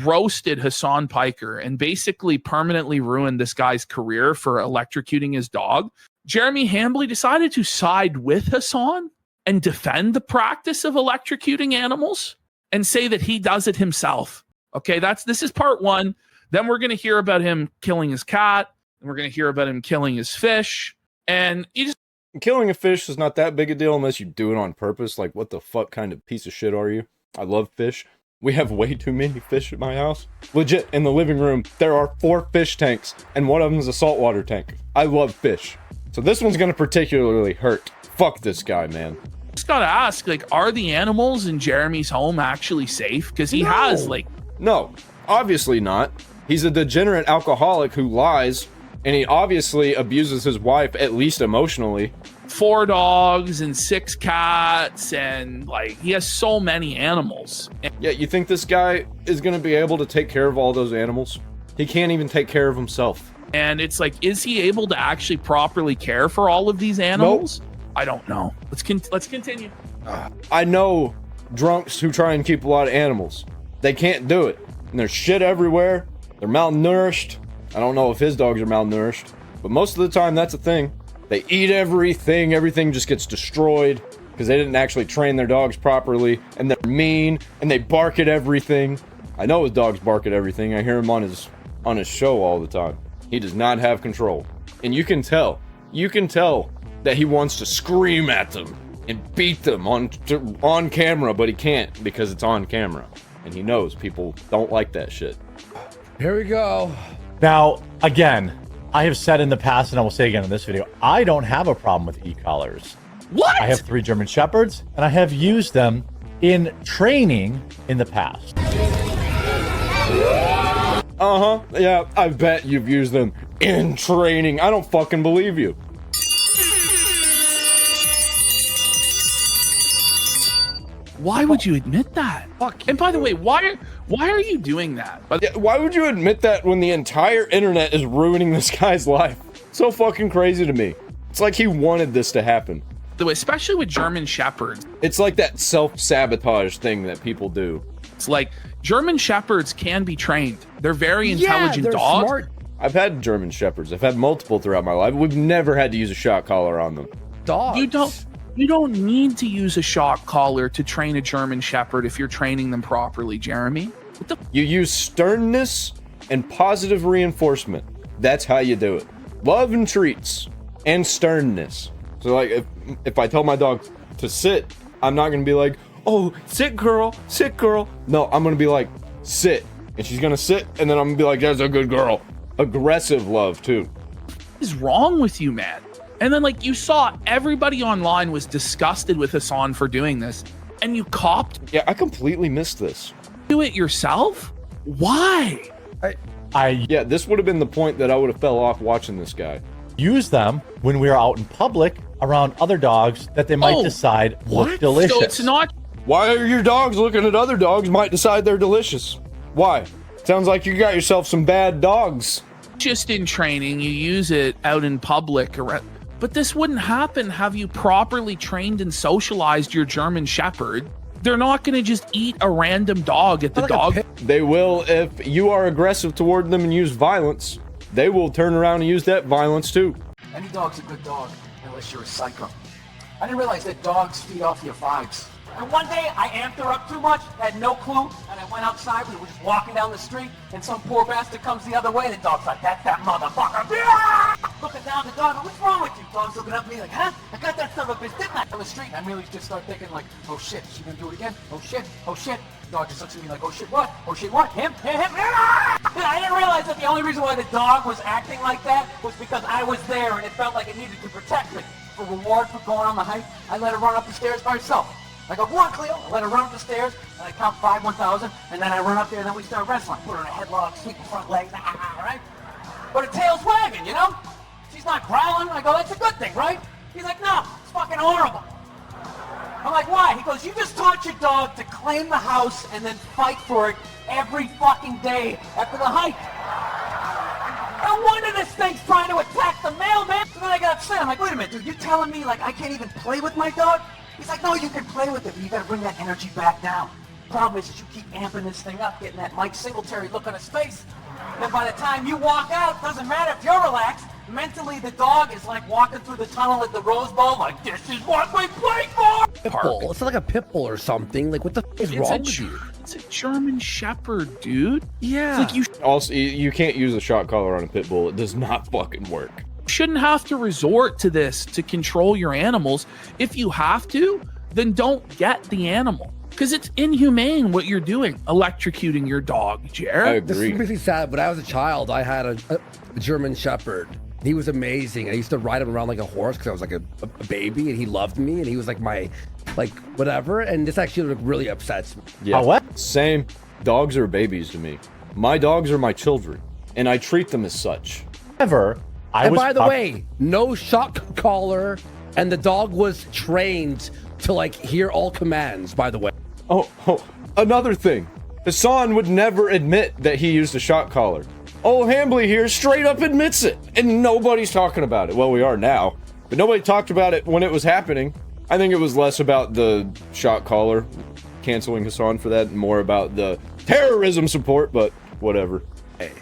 roasted Hassan Piker and basically permanently ruined this guy's career for electrocuting his dog, Jeremy Hambley decided to side with Hassan and defend the practice of electrocuting animals and say that he does it himself. Okay, this is part one. Then we're going to hear about him killing his cat, and we're going to hear about him killing his fish. And you just killing a fish is not that big a deal unless you do it on purpose. Like, what the fuck kind of piece of shit are you? I love fish. We have way too many fish at my house. Legit, in the living room, there are 4 fish tanks, and one of them is a saltwater tank. I love fish. So this one's gonna particularly hurt. Fuck this guy, man. Just gotta ask, like, are the animals in Jeremy's home actually safe? Because he has, like... No, obviously not. He's a degenerate alcoholic who lies, and he obviously abuses his wife, at least emotionally. 4 dogs and 6 cats, and, like, he has so many animals. Yeah, you think this guy is gonna be able to take care of all those animals? He can't even take care of himself. And it's like, is he able to actually properly care for all of these animals? Nope. I don't know. Let's continue. I know drunks who try and keep a lot of animals. They can't do it. And there's shit everywhere. They're malnourished. I don't know if his dogs are malnourished, but most of the time that's a thing. They eat everything. Everything just gets destroyed because they didn't actually train their dogs properly, and they're mean and they bark at everything. I know his dogs bark at everything. I hear him on his show all the time. He does not have control. And you can tell that he wants to scream at them and beat them on camera, but he can't because it's on camera. And he knows people don't like that shit. Here we go. Now, again, I have said in the past, and I will say again in this video, I don't have a problem with e-collars. What? I have 3 German Shepherds, and I have used them in training in the past. Uh-huh. Yeah, I bet you've used them in training. I don't fucking believe you. Why would you admit that? Fuck. And by the way, why are you doing that? Why would you admit that when the entire internet is ruining this guy's life? So fucking crazy to me. It's like he wanted this to happen. Especially with German Shepherds. It's like that self-sabotage thing that people do. It's like German Shepherds can be trained. They're very intelligent dogs. Smart. I've had German Shepherds. I've had multiple throughout my life. We've never had to use a shock collar on them. Dogs. You don't need to use a shock collar to train a German Shepherd if you're training them properly, Jeremy. You use sternness and positive reinforcement. That's how you do it. Love and treats and sternness. So like if I tell my dog to sit, I'm not going to be like, oh, sit girl, sit girl. No, I'm going to be like, sit. And she's going to sit, and then I'm going to be like, that's a good girl. Aggressive love, too. What is wrong with you, man? And then, like, you saw everybody online was disgusted with Hassan for doing this, and you copped? Yeah, I completely missed this. Do it yourself? Why? Yeah, this would have been the point that I would have fell off watching this guy. Use them when we are out in public around other dogs that they might decide look delicious. So it's not... Why are your dogs looking at other dogs might decide they're delicious? Why? Sounds like you got yourself some bad dogs. Just in training, you use it out in public. But this wouldn't happen have you properly trained and socialized your German Shepherd. They're not going to just eat a random dog at the dog. They will if you are aggressive toward them and use violence. They will turn around and use that violence too. Any dog's a good dog, unless you're a psycho. I didn't realize that dogs feed off your vibes. And one day, I amped her up too much, had no clue, and I went outside, we were just walking down the street, and some poor bastard comes the other way, and the dog's like, that's that motherfucker. Looking down the dog, what's wrong with you? Dog's looking up at me like, huh? I got that son of a bitch, didn't I? On the street, and I really just start thinking like, oh shit, is she gonna do it again? Oh shit, oh shit. The dog just looks at me like, oh shit, what? Oh shit, what? Him? I didn't realize that the only reason why the dog was acting like that was because I was there, and it felt like it needed to protect me. For reward for going on the hike, I let her run up the stairs by herself. I go, go on, Cleo. I let her run up the stairs, and I count 5, 1,000, and then I run up there, and then we start wrestling. Put her in a headlock, sweep the front legs, right? But her tail's wagging, you know? She's not growling. I go, that's a good thing, right? He's like, no, it's fucking horrible. I'm like, why? He goes, you just taught your dog to claim the house and then fight for it every fucking day after the hike. No wonder this thing's trying to attack the mailman. So then I got upset. I'm like, wait a minute, dude, you're telling me like I can't even play with my dog? He's like, no, you can play with it, but you gotta bring that energy back down. Problem is that you keep amping this thing up, getting that Mike Singletary look on his face. Then by the time you walk out, doesn't matter if you're relaxed, mentally the dog is like walking through the tunnel at the Rose Bowl, like, this is what we play for! Pitbull. It's not like a pit bull or something. Like, what the f is wrong with you? It's a German Shepherd, dude. Yeah. It's like Also, you can't use a shock collar on a pit bull. It does not fucking work. Shouldn't have to resort to this to control your animals. If you have to, then don't get the animal. Because it's inhumane what you're doing, electrocuting your dog, Jared. I agree. This makes me sad. When I was a child, I had a German Shepherd. He was amazing. I used to ride him around like a horse because I was like a baby, and he loved me, and he was like my, like, whatever. And this actually really upsets me. Yeah. What? Same. Dogs are babies to me. My dogs are my children, and I treat them as such. However, And by the way, no shock collar, and the dog was trained to like hear all commands, by the way. Oh, another thing. Hassan would never admit that he used a shock collar. Old Hambley here straight up admits it, and nobody's talking about it. Well, we are now, but nobody talked about it when it was happening. I think it was less about the shock collar. canceling Hassan for that, more about the terrorism support, but whatever.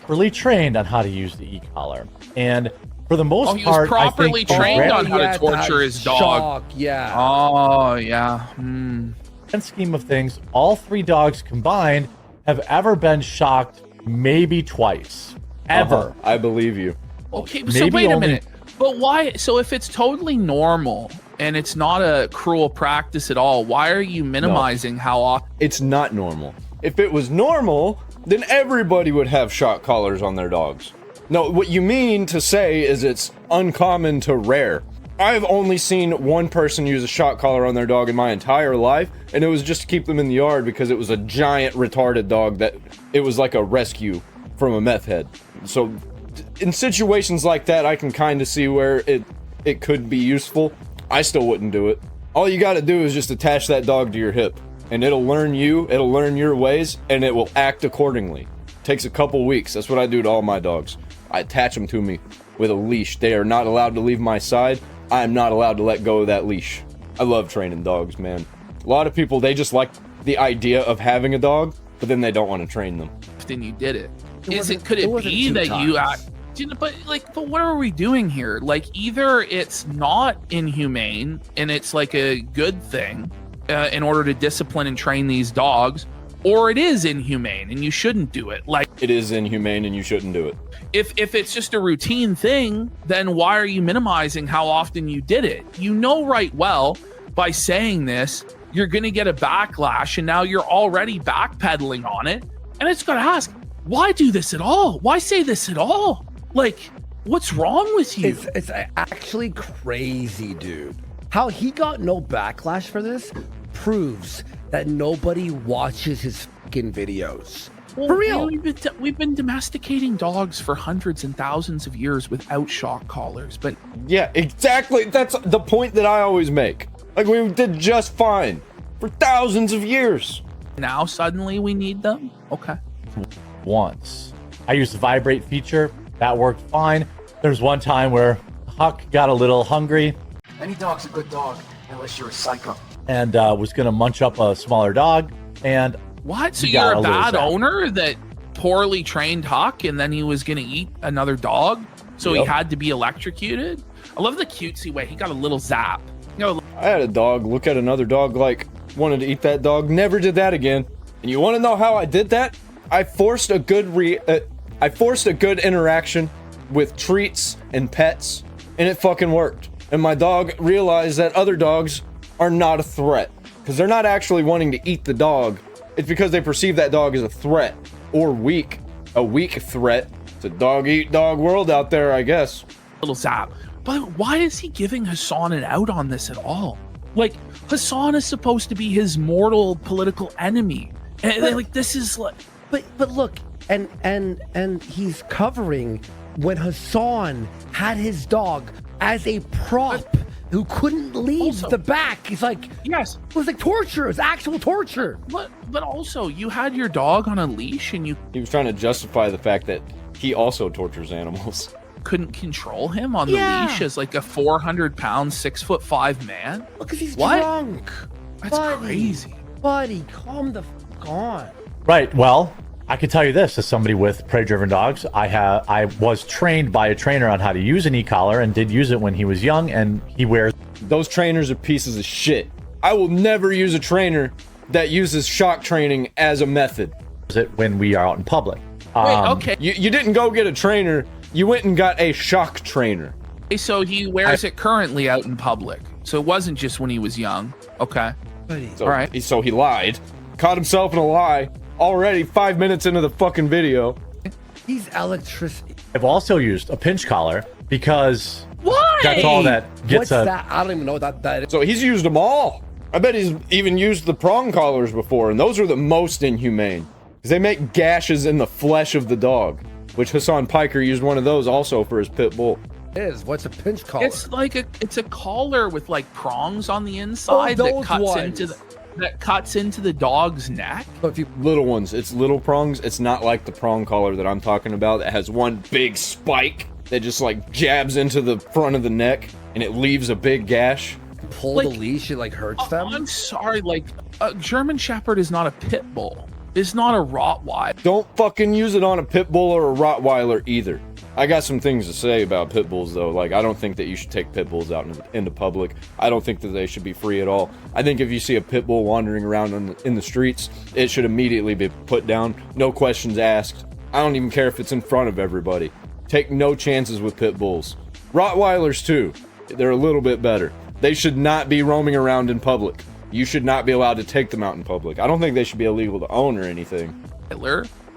Really trained on how to use the e-collar, and for the most he was part, properly I think trained on how to torture his dog. Yeah. Oh, yeah. In the scheme of things, all 3 dogs combined have ever been shocked maybe twice. Ever. I believe you. Okay, so wait a minute. But why? So if it's totally normal and it's not a cruel practice at all, why are you minimizing how often? It's not normal. If it was normal, then everybody would have shock collars on their dogs. No, what you mean to say is it's uncommon to rare. I've only seen one person use a shock collar on their dog in my entire life, and it was just to keep them in the yard because it was a giant retarded dog that it was like a rescue from a meth head. So in situations like that, I can kind of see where it could be useful. I still wouldn't do it. All you got to do is just attach that dog to your hip, and it'll learn you, it'll learn your ways, and it will act accordingly. Takes a couple weeks. That's what I do to all my dogs. I attach them to me with a leash. They are not allowed to leave my side. I am not allowed to let go of that leash. I love training dogs, man. A lot of people, they just like the idea of having a dog, but then they don't want to train them. Then you did it. Could it be that you but what are we doing here? Like, either it's not inhumane and it's like a good thing in order to discipline and train these dogs, or it is inhumane and you shouldn't do it. Like, it is inhumane and you shouldn't do it. If it's just a routine thing, then why are you minimizing how often you did it? You know right well, by saying this, you're going to get a backlash, and now you're already backpedaling on it. And it's got to ask, why do this at all? Why say this at all? Like, what's wrong with you? It's actually crazy, dude. How he got no backlash for this proves that nobody watches his fucking videos. Well, for real. We've been domesticating dogs for hundreds and thousands of years without shock collars, but... Yeah, exactly. That's the point that I always make. Like, we did just fine for thousands of years. Now suddenly we need them? Okay. Once. I used the vibrate feature. That worked fine. There's one time where Huck got a little hungry. Any dog's a good dog, unless you're a psycho. And was going to munch up a smaller dog. And what? So you're a bad owner that poorly trained Huck, and then he was going to eat another dog? So he had to be electrocuted? I love the cutesy way. He got a little zap. I had a dog look at another dog like wanted to eat that dog. Never did that again. And you want to know how I did that? I forced a good interaction with treats and pets, and it fucking worked. And my dog realized that other dogs are not a threat, because they're not actually wanting to eat the dog. It's because they perceive that dog as a threat, or weak. A weak threat. It's a dog-eat-dog world out there, I guess. Little zap. But why is he giving Hassan an out on this at all? Like, Hassan is supposed to be his mortal political enemy. And like, this is like... But look, and he's covering when Hassan had his dog as a prop who couldn't leave the back. He's like, yes, it was like torture. It was actual torture. But also, you had your dog on a leash, and he was trying to justify the fact that he also tortures animals. Couldn't control him on the leash as like a 400-pound, 6'5" man. Because he's what? drunk. That's crazy. Buddy, calm the fuck on. Right. Well, I can tell you this, as somebody with prey-driven dogs, I was trained by a trainer on how to use an e-collar and did use it when he was young, and he wears... Those trainers are pieces of shit. I will never use a trainer that uses shock training as a method. It when we are out in public. Wait, okay. You didn't go get a trainer. You went and got a shock trainer. So he wears it currently out in public. So it wasn't just when he was young. Okay. All right. So he lied. Caught himself in a lie. Already 5 minutes into the fucking video. He's electricity. I've also used a pinch collar because why? That's all that gets What's that? I don't even know what that is. So he's used them all. I bet he's even used the prong collars before, and those are the most inhumane. Because they make gashes in the flesh of the dog, which Hassan Piker used one of those also for his pit bull. What's a pinch collar? It's like it's a collar with like prongs on the inside that cuts into the dog's neck. Little ones. It's little prongs. It's not like the prong collar that I'm talking about that has one big spike that just like jabs into the front of the neck and it leaves a big gash. pull the leash, it like hurts them. I'm sorry, like a German Shepherd is not a pit bull. It's not a Rottweiler. Don't fucking use it on a pit bull or a Rottweiler either. I got some things to say about pit bulls though. Like, I don't think that you should take pit bulls out into public. I don't think that they should be free at all. I think if you see a pit bull wandering around in the streets, it should immediately be put down. No questions asked. I don't even care if it's in front of everybody. Take no chances with pit bulls. Rottweilers too. They're a little bit better. They should not be roaming around in public. You should not be allowed to take them out in public. I don't think they should be illegal to own or anything.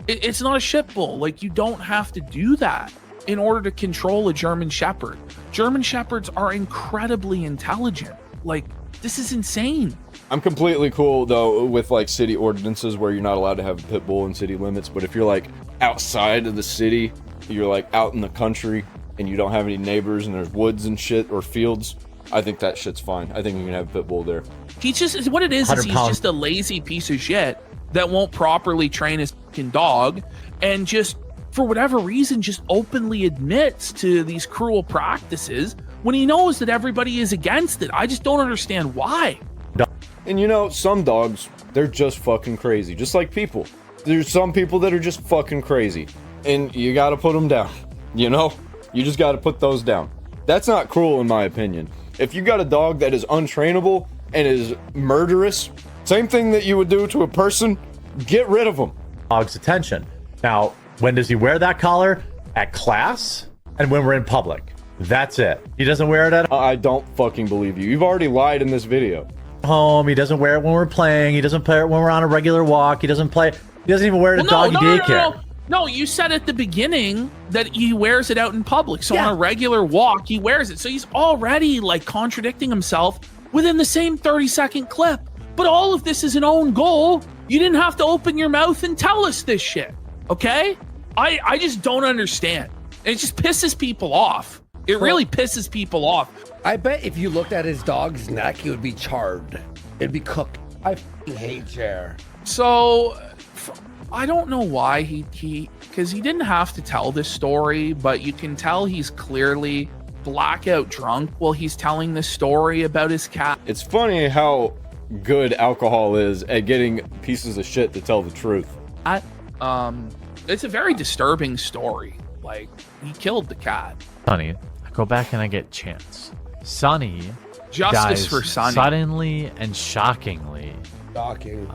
It's not a shit bull. Like, you don't have to do that in order to control a German Shepherd. German Shepherds are incredibly intelligent. Like, this is insane. I'm completely cool though with like city ordinances where you're not allowed to have a pit bull in city limits, but if you're like outside of the city, you're like out in the country and you don't have any neighbors and there's woods and shit or fields, I think that shit's fine. I think you can have a pit bull there. He's just, what it is he's just a lazy piece of shit that won't properly train his fucking dog and just, for whatever reason, just openly admits to these cruel practices when he knows that everybody is against it. I just don't understand why. And you know, some dogs, they're just fucking crazy. Just like people. There's some people that are just fucking crazy. And you gotta put them down. You know? You just gotta put those down. That's not cruel in my opinion. If you got a dog that is untrainable and is murderous, same thing that you would do to a person, get rid of them. Dog's attention. Now, when does he wear that collar? At class and when we're in public. That's it. He doesn't wear it at I don't fucking believe you. You've already lied in this video. home. He doesn't wear it when we're playing. He doesn't play it when we're on a regular walk. He doesn't play. He doesn't even wear it at doggy daycare. No, you said at the beginning that he wears it out in public. So on a regular walk, he wears it. So he's already like contradicting himself within the same 30-second clip. But all of this is an own goal. You didn't have to open your mouth and tell us this shit. Okay? I just don't understand. It just pisses people off. It really pisses people off. I bet if you looked at his dog's neck, it would be charred. It'd be cooked. I f***ing hate Jer. So I don't know why because he didn't have to tell this story, but you can tell he's clearly blackout drunk while he's telling this story about his cat. It's funny how good alcohol is at getting pieces of shit to tell the truth. It's a very disturbing story. Like, he killed the cat. Sonny, I go back and I get Chance. Sonny Justice dies for Sonny. suddenly and shockingly. Shocking.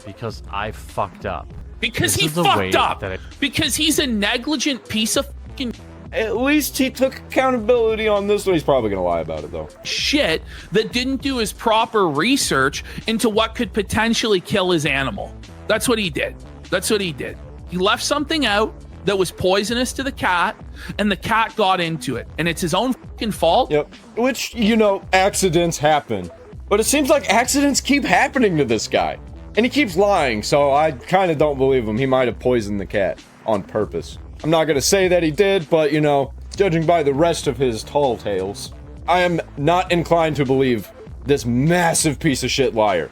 Because I fucked up. Because This he is the way fucked up. that Because he's a negligent piece of fucking At least he took accountability on this one. He's probably gonna lie about it though. shit that didn't do his proper research into what could potentially kill his animal. That's what he did. That's what he did. He left something out that was poisonous to the cat, and the cat got into it, and it's his own fucking fault. Yep. Which, you know, accidents happen. But it seems like accidents keep happening to this guy. And he keeps lying, so I kind of don't believe him. He might have poisoned the cat on purpose. I'm not gonna say that he did, but, you know, judging by the rest of his tall tales, I am not inclined to believe this massive piece of shit liar.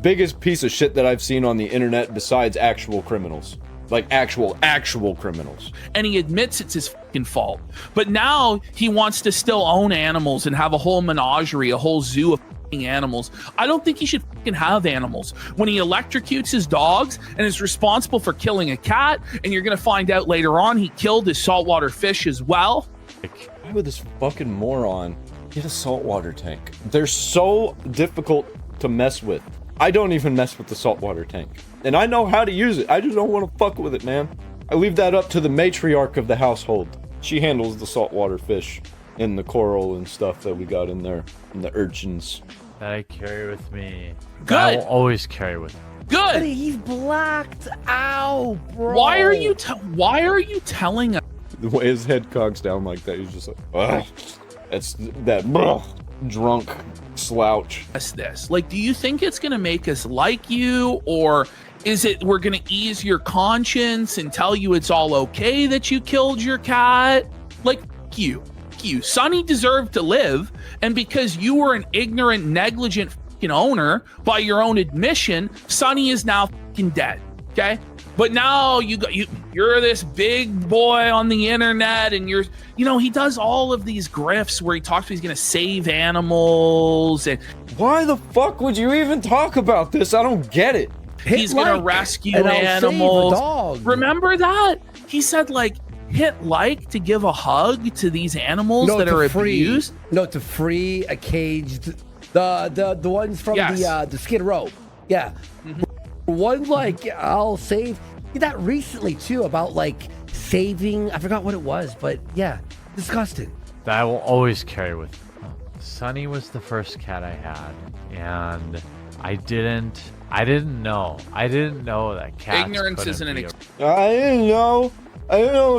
Biggest piece of shit that I've seen on the internet besides actual criminals. Like actual criminals. And he admits it's his fucking fault. But now he wants to still own animals and have a whole menagerie, a whole zoo of fucking animals. I don't think he should fucking have animals. When he electrocutes his dogs and is responsible for killing a cat, and you're gonna find out later on he killed his saltwater fish as well. Why would this fucking moron get a saltwater tank? They're so difficult to mess with. I don't even mess with the saltwater tank. And I know how to use it. I just don't want to fuck with it, man. I leave that up to the matriarch of the household. She handles the saltwater fish and the coral and stuff that we got in there, and the urchins. That I carry with me. Good. I will always carry with me. Good. He's blacked out, bro. Why are you telling us? The way his head cogs down like that, he's just like, ugh. It's that drunk slouch. This? Like, do you think it's gonna make us like you, or is it we're gonna ease your conscience and tell you it's all okay that you killed your cat? Like, fuck you. Sonny deserved to live, and because you were an ignorant, negligent fucking owner, by your own admission, Sonny is now fucking dead. Okay? But now you're this big boy on the internet, and he does all of these grifts where he talks about he's gonna save animals. And why the fuck would you even talk about this? I don't get it. He's gonna rescue animals. Remember that? He said hit like to give a hug to these animals that are abused. No, to free a caged the ones from the Skid Row. Yeah. One I'll save. Did that recently too about saving. I forgot what it was, but yeah, disgusting. That I will always carry with me. Sunny was the first cat I had, and I didn't know that cats. Ignorance isn't an excuse. I didn't know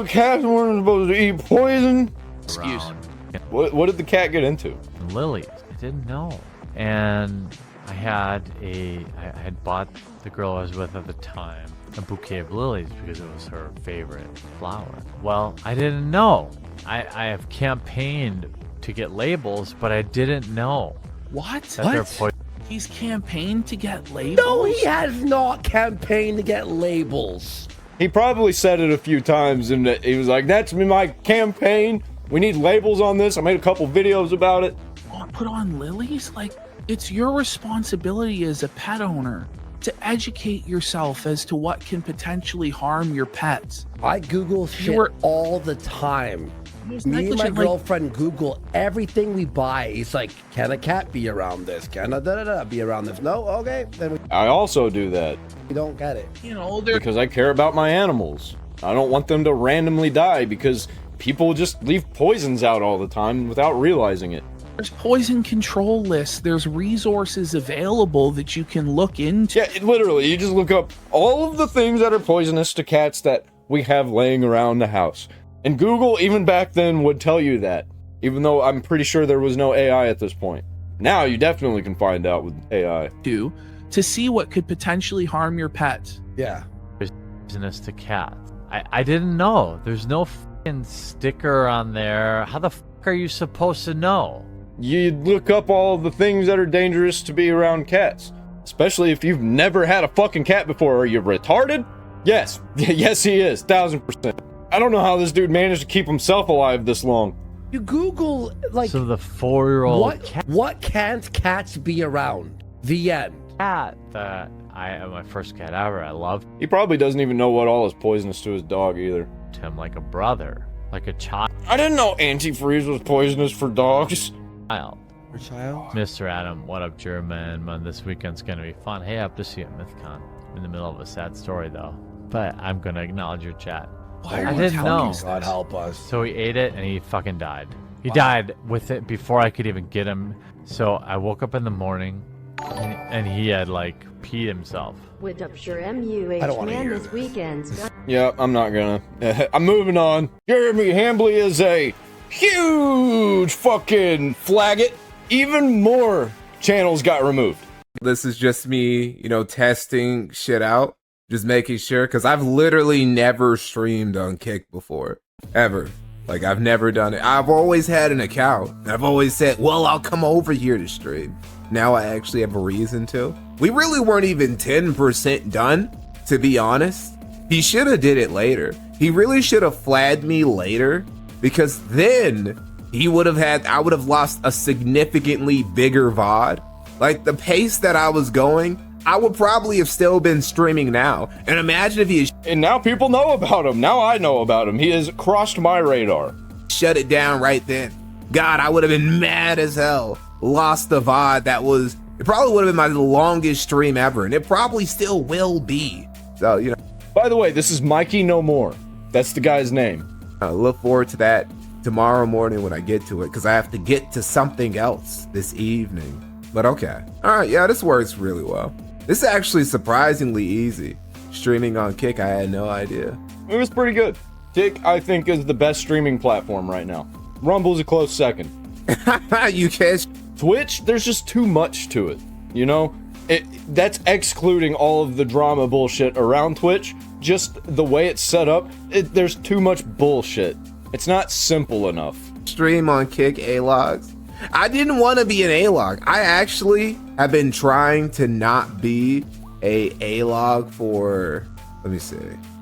cats weren't supposed to eat poison. Excuse. What did the cat get into? Lilies. I didn't know. And I had bought the girl I was with at the time a bouquet of lilies because it was her favorite flower. Well, I didn't know. I have campaigned to get labels, but I didn't know. What? That He's campaigned to get labels? No, he has not campaigned to get labels. He probably said it a few times, and he was like, that's my campaign. We need labels on this. I made a couple videos about it. Put on lilies? It's your responsibility as a pet owner to educate yourself as to what can potentially harm your pets. I Google shit all the time. Me and my girlfriend Google everything we buy. It's can a cat be around this? Can a be around this? No? Okay. Then I also do that. You don't get it. Because I care about my animals. I don't want them to randomly die because people just leave poisons out all the time without realizing it. There's poison control lists. There's resources available that you can look into. Yeah, literally, you just look up all of the things that are poisonous to cats that we have laying around the house. And Google, even back then, would tell you that. Even though I'm pretty sure there was no AI at this point. Now you definitely can find out with AI. To see what could potentially harm your pets. Yeah. Poisonous to cats. I didn't know. There's no fucking sticker on there. How the fuck are you supposed to know? You look up all the things that are dangerous to be around cats. Especially if you've never had a fucking cat before. Are you retarded? Yes. Yes, he is. 1000%. I don't know how this dude managed to keep himself alive this long. You Google, So the 4-year-old cat. What can't cats be around? The end. Cat that my first cat ever. I loved. He probably doesn't even know what all is poisonous to his dog either. Him like a brother. Like a child. I didn't know antifreeze was poisonous for dogs. Child. Mr. Adam, what up, German? Man, this weekend's gonna be fun. Hey, I hope to see you at MythCon. I'm in the middle of a sad story though, but I'm gonna acknowledge your chat. I didn't know. God help us. So he ate it and he fucking died. He died with it before I could even get him. So I woke up in the morning and he had peed himself. With up your MUH man this weekend. Yeah, I'm not gonna. I'm moving on. Jeremy Hambley is a huge fucking flaggot. Even more channels got removed. This is just me, testing shit out. Just making sure, because I've literally never streamed on Kick before. Ever. I've never done it. I've always had an account. I've always said, well, I'll come over here to stream. Now I actually have a reason to. We really weren't even 10% done, to be honest. He should have did it later. He really should have flagged me later, because then I would have lost a significantly bigger VOD. The pace that I was going, I would probably have still been streaming now. And imagine if he And now people know about him. Now I know about him. He has crossed my radar. Shut it down right then. God, I would have been mad as hell. Lost the VOD it probably would have been my longest stream ever. And it probably still will be. So, By the way, this is Mikey No More. That's the guy's name. I look forward to that tomorrow morning when I get to it. Because I have to get to something else this evening. But okay. Alright, yeah, this works really well. This is actually surprisingly easy. Streaming on Kick, I had no idea. It was pretty good. Kick, I think, is the best streaming platform right now. Rumble's a close second. You can't. Twitch, there's just too much to it. That's excluding all of the drama bullshit around Twitch. Just the way it's set up, there's too much bullshit. It's not simple enough. Stream on Kick A-Logs. I didn't want to be an A-Log. I actually have been trying to not be a A-Log for Let me see.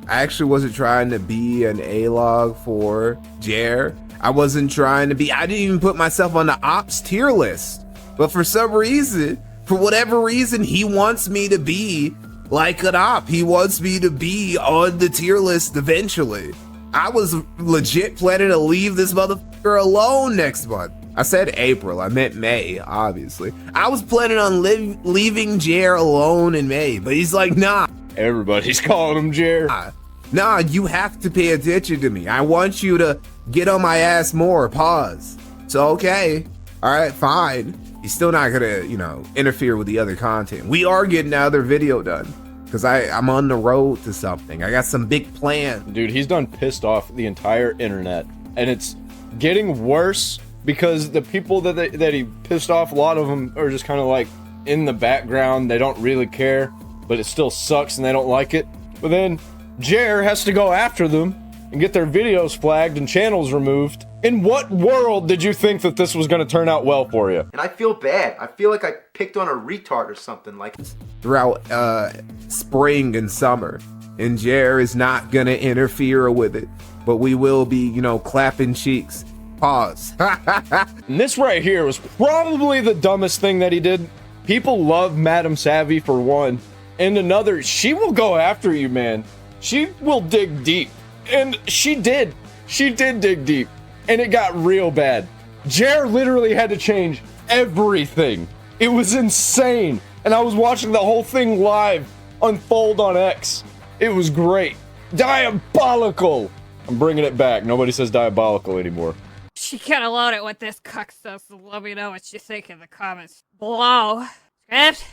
I actually wasn't trying to be an A-log for Jer. I wasn't trying to be, I didn't even put myself on the ops tier list. But for some reason, for whatever reason, he wants me to be like an op. He wants me to be on the tier list eventually. I was legit planning to leave this motherfucker alone next month. I said April, I meant May, obviously. I was planning on leaving Jer alone in May, but he's like, nah. Everybody's calling him Jer. Nah, you have to pay attention to me. I want you to get on my ass more, pause. So, okay, all right, fine. He's still not gonna, interfere with the other content. We are getting another video done. Because I'm on the road to something. I got some big plans. Dude, he's done pissed off the entire internet. And it's getting worse because the people that he pissed off, a lot of them are just kind of like in the background. They don't really care, but it still sucks and they don't like it. But then Jer has to go after them and get their videos flagged and channels removed. In what world did you think that this was going to turn out well for you? And I feel bad. I feel like I picked on a retard or something. Like throughout spring and summer, and Jer is not going to interfere with it, but we will be, clapping cheeks. Pause. And this right here was probably the dumbest thing that he did. People love Madam Savvy for one, and another, she will go after you, man. She will dig deep, and she did dig deep. And it got real bad. Jer literally had to change everything. It was insane. And I was watching the whole thing live unfold on X. It was great. Diabolical. I'm bringing it back. Nobody says diabolical anymore. She kinda loaded with this cuck stuff, so let me know what you think in the comments below. Script?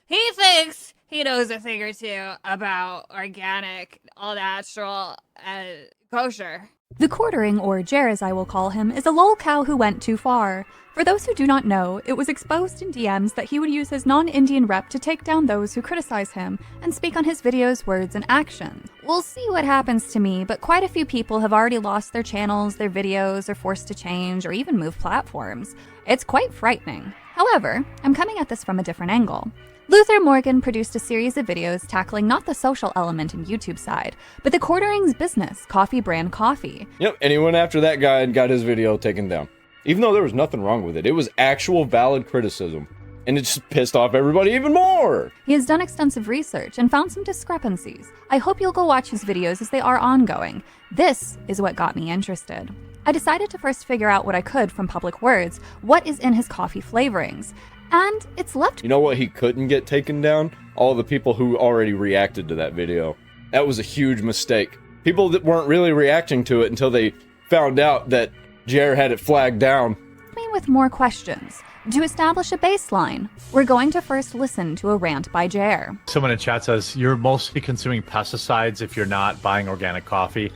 He thinks he knows a thing or two about organic, all natural, and kosher. The quartering, or Jer as I will call him, is a lol cow who went too far. For those who do not know, it was exposed in DMs that he would use his non-Indian rep to take down those who criticize him and speak on his videos' words and actions. We'll see what happens to me, but quite a few people have already lost their channels, their videos, are forced to change, or even move platforms. It's quite frightening. However, I'm coming at this from a different angle. Luther Morgan produced a series of videos tackling not the social element and YouTube side, but the quartering's business, coffee brand coffee. Yep, and he went after that guy and got his video taken down. Even though there was nothing wrong with it. It was actual valid criticism. And it just pissed off everybody even more. He has done extensive research and found some discrepancies. I hope you'll go watch his videos as they are ongoing. This is what got me interested. I decided to first figure out what I could from public words, what is in his coffee flavorings. And it's left. You know what he couldn't get taken down? All the people who already reacted to that video. That was a huge mistake. People that weren't really reacting to it until they found out that Jer had it flagged down. Me with more questions. To establish a baseline, we're going to first listen to a rant by Jer. Someone in chat says, you're mostly consuming pesticides if you're not buying organic coffee.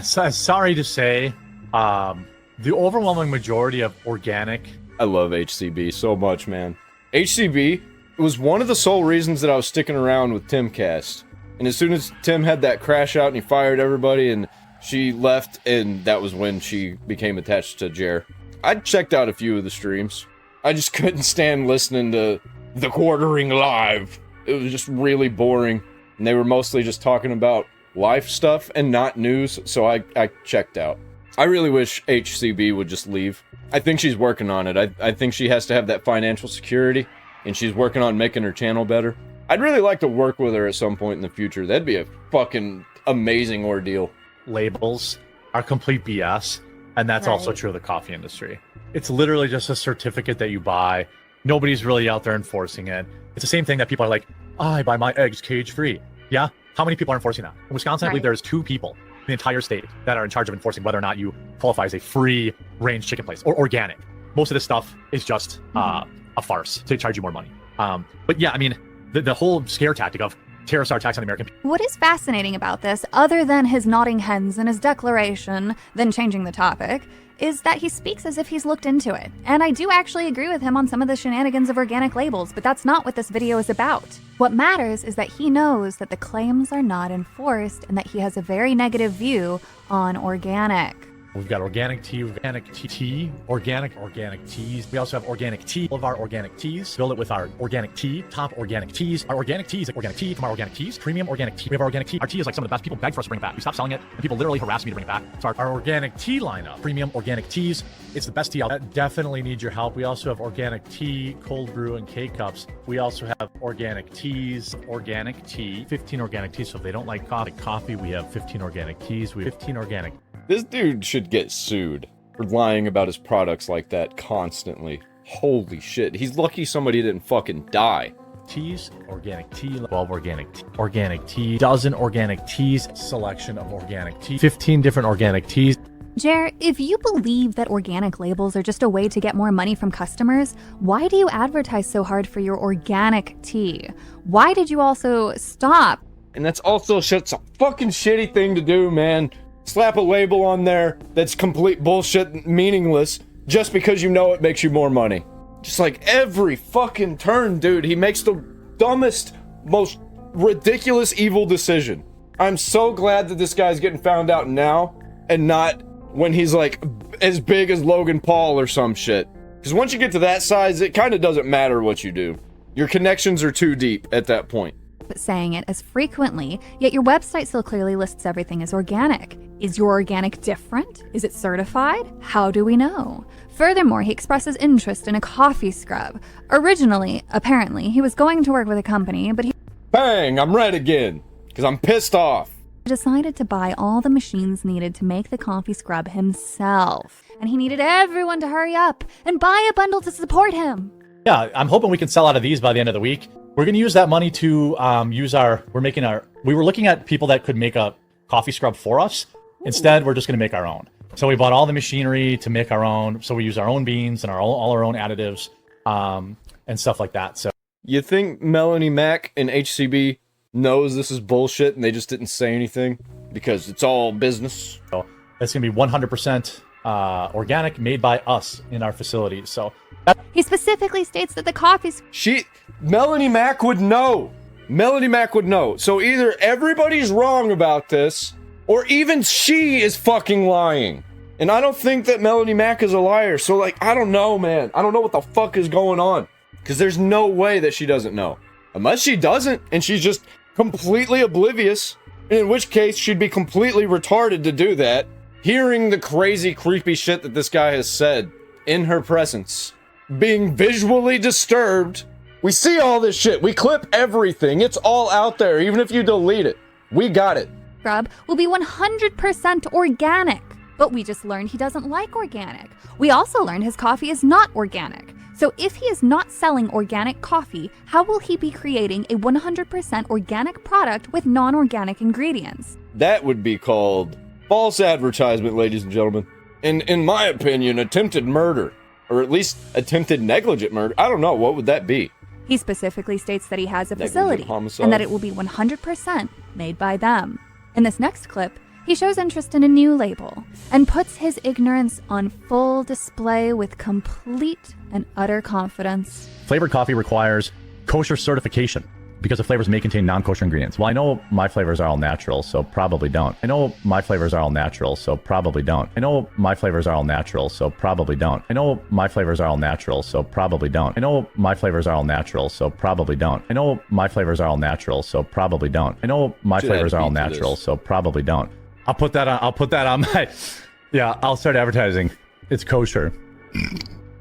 Sorry to say, the overwhelming majority of organic... I love HCB so much, man. HCB was one of the sole reasons that I was sticking around with Timcast. And as soon as Tim had that crash out and he fired everybody and she left, and that was when she became attached to Jer. I checked out a few of the streams. I just couldn't stand listening to the quartering live. It was just really boring. And they were mostly just talking about life stuff and not news, so I checked out. I really wish HCB would just leave. I think she's working on it. I think she has to have that financial security, and she's working on making her channel better. I'd really like to work with her at some point in the future. That'd be a fucking amazing ordeal. Labels are complete BS, and that's also true of the coffee industry. It's literally just a certificate that you buy. Nobody's really out there enforcing it. It's the same thing that people are like, oh, I buy my eggs cage-free. Yeah? How many people are enforcing that? In Wisconsin, I believe there's 2 people in the entire state that are in charge of enforcing whether or not you qualify as a free-range chicken place or organic. Most of this stuff is just a farce to charge you more money. But yeah, I mean, the whole scare tactic of terrorists are attacks on the American people. What is fascinating about this, other than his nodding heads and his declaration, then changing the topic, is that he speaks as if he's looked into it. And I do actually agree with him on some of the shenanigans of organic labels, but that's not what this video is about. What matters is that he knows that the claims are not enforced and that he has a very negative view on organic. We've got organic tea, organic tea, organic teas. We also have organic tea. All of our organic teas. Build it with our organic tea, top organic teas. Our organic teas, organic tea from our organic teas, premium organic tea. We have our organic tea. Our tea is like some of the best. People beg for us to bring it back. We stopped selling it, and people literally harass me to bring it back. So our organic tea lineup, premium organic teas. It's the best tea out there. That definitely needs your help. We also have organic tea, cold brew, and K-cups. We also have organic teas, organic tea, 15 organic teas. So if they don't like coffee, we have 15 organic teas. We have 15 organic. This dude should get sued for lying about his products like that constantly. Holy shit. He's lucky somebody didn't fucking die. Teas, organic tea, 12 organic tea, dozen organic teas, selection of organic tea, 15 different organic teas. Jer, if you believe that organic labels are just a way to get more money from customers, why do you advertise so hard for your organic tea? Why did you also stop? And that's also such a fucking shitty thing to do, man. Slap a label on there that's complete bullshit and meaningless just because you know it makes you more money. Just like every fucking turn, dude, he makes the dumbest, most ridiculous evil decision. I'm so glad that this guy's getting found out now and not when he's like as big as Logan Paul or some shit. Because once you get to that size, it kind of doesn't matter what you do. Your connections are too deep at that point. Saying it as frequently, yet your website still clearly lists everything as organic. Is your organic different? Is it certified? How do we know? Furthermore, he expresses interest in a coffee scrub. Originally, apparently, he was going to work with a company, but he Bang! I'm red again, because I'm pissed off. Decided to buy all the machines needed to make the coffee scrub himself. And he needed everyone to hurry up and buy a bundle to support him. Yeah, I'm hoping we can sell out of these by the end of the week. We're going to use that money to we were looking at people that could make a coffee scrub for us. Instead, we're just going to make our own. So we bought all the machinery to make our own. So we use our own beans and all our own additives and stuff like that. So you think Melanie Mack and HCB knows this is bullshit and they just didn't say anything because it's all business? So it's going to be 100% organic, made by us in our facilities. So he specifically states that the coffee... Melanie Mack would know. Melanie Mack would know. So either everybody's wrong about this, or even she is fucking lying. And I don't think that Melanie Mack is a liar. So, like, I don't know, man. I don't know what the fuck is going on. Because there's no way that she doesn't know. Unless she doesn't, and she's just completely oblivious. In which case, she'd be completely retarded to do that. Hearing the crazy, creepy shit that this guy has said in her presence. Being visually disturbed. We see all this shit. We clip everything. It's all out there, even if you delete it. We got it. Scrub will be 100% organic. But we just learned he doesn't like organic. We also learned his coffee is not organic. So if he is not selling organic coffee, how will he be creating a 100% organic product with non-organic ingredients? That would be called false advertisement, ladies and gentlemen. And in my opinion, attempted murder. Or at least attempted negligent murder. I don't know. What would that be? He specifically states that he has a facility and that it will be 100% made by them. In this next clip, he shows interest in a new label and puts his ignorance on full display with complete and utter confidence. Flavored coffee requires kosher certification because the flavors may contain non-kosher ingredients. Well, I know my flavors are all natural, so probably don't. I know my flavors are all natural, so probably don't. I know my flavors are all natural, so probably don't. I know my flavors are all natural, so probably don't. I know my flavors are all natural, so probably don't. I know my flavors are all natural, so probably don't. I know my flavors are all natural, so probably don't. I'll put that on my... Yeah, I'll start advertising. It's kosher.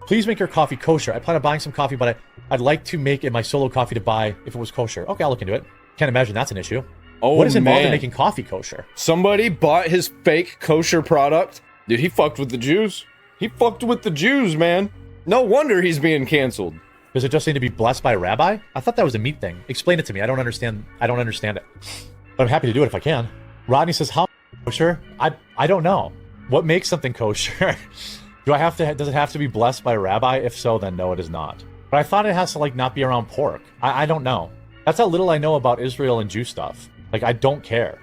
Please make your coffee kosher. I plan on buying some coffee, but I'd like to make it my solo coffee to buy if it was kosher. Okay, I'll look into it. Can't imagine that's an issue. Oh, what is involved in man. making coffee kosher? Somebody bought his fake kosher product. Dude, he fucked with the Jews. He fucked with the Jews, man. No wonder he's being canceled. Does it just need to be blessed by a rabbi? I thought that was a meat thing. Explain it to me. I don't understand it. But I'm happy to do it if I can. Rodney says, how kosher? I don't know. What makes something kosher? Does it have to be blessed by a rabbi? If so, then no, it is not. But I thought it has to, like, not be around pork. I don't know. That's how little I know about Israel and Jew stuff. Like, I don't care.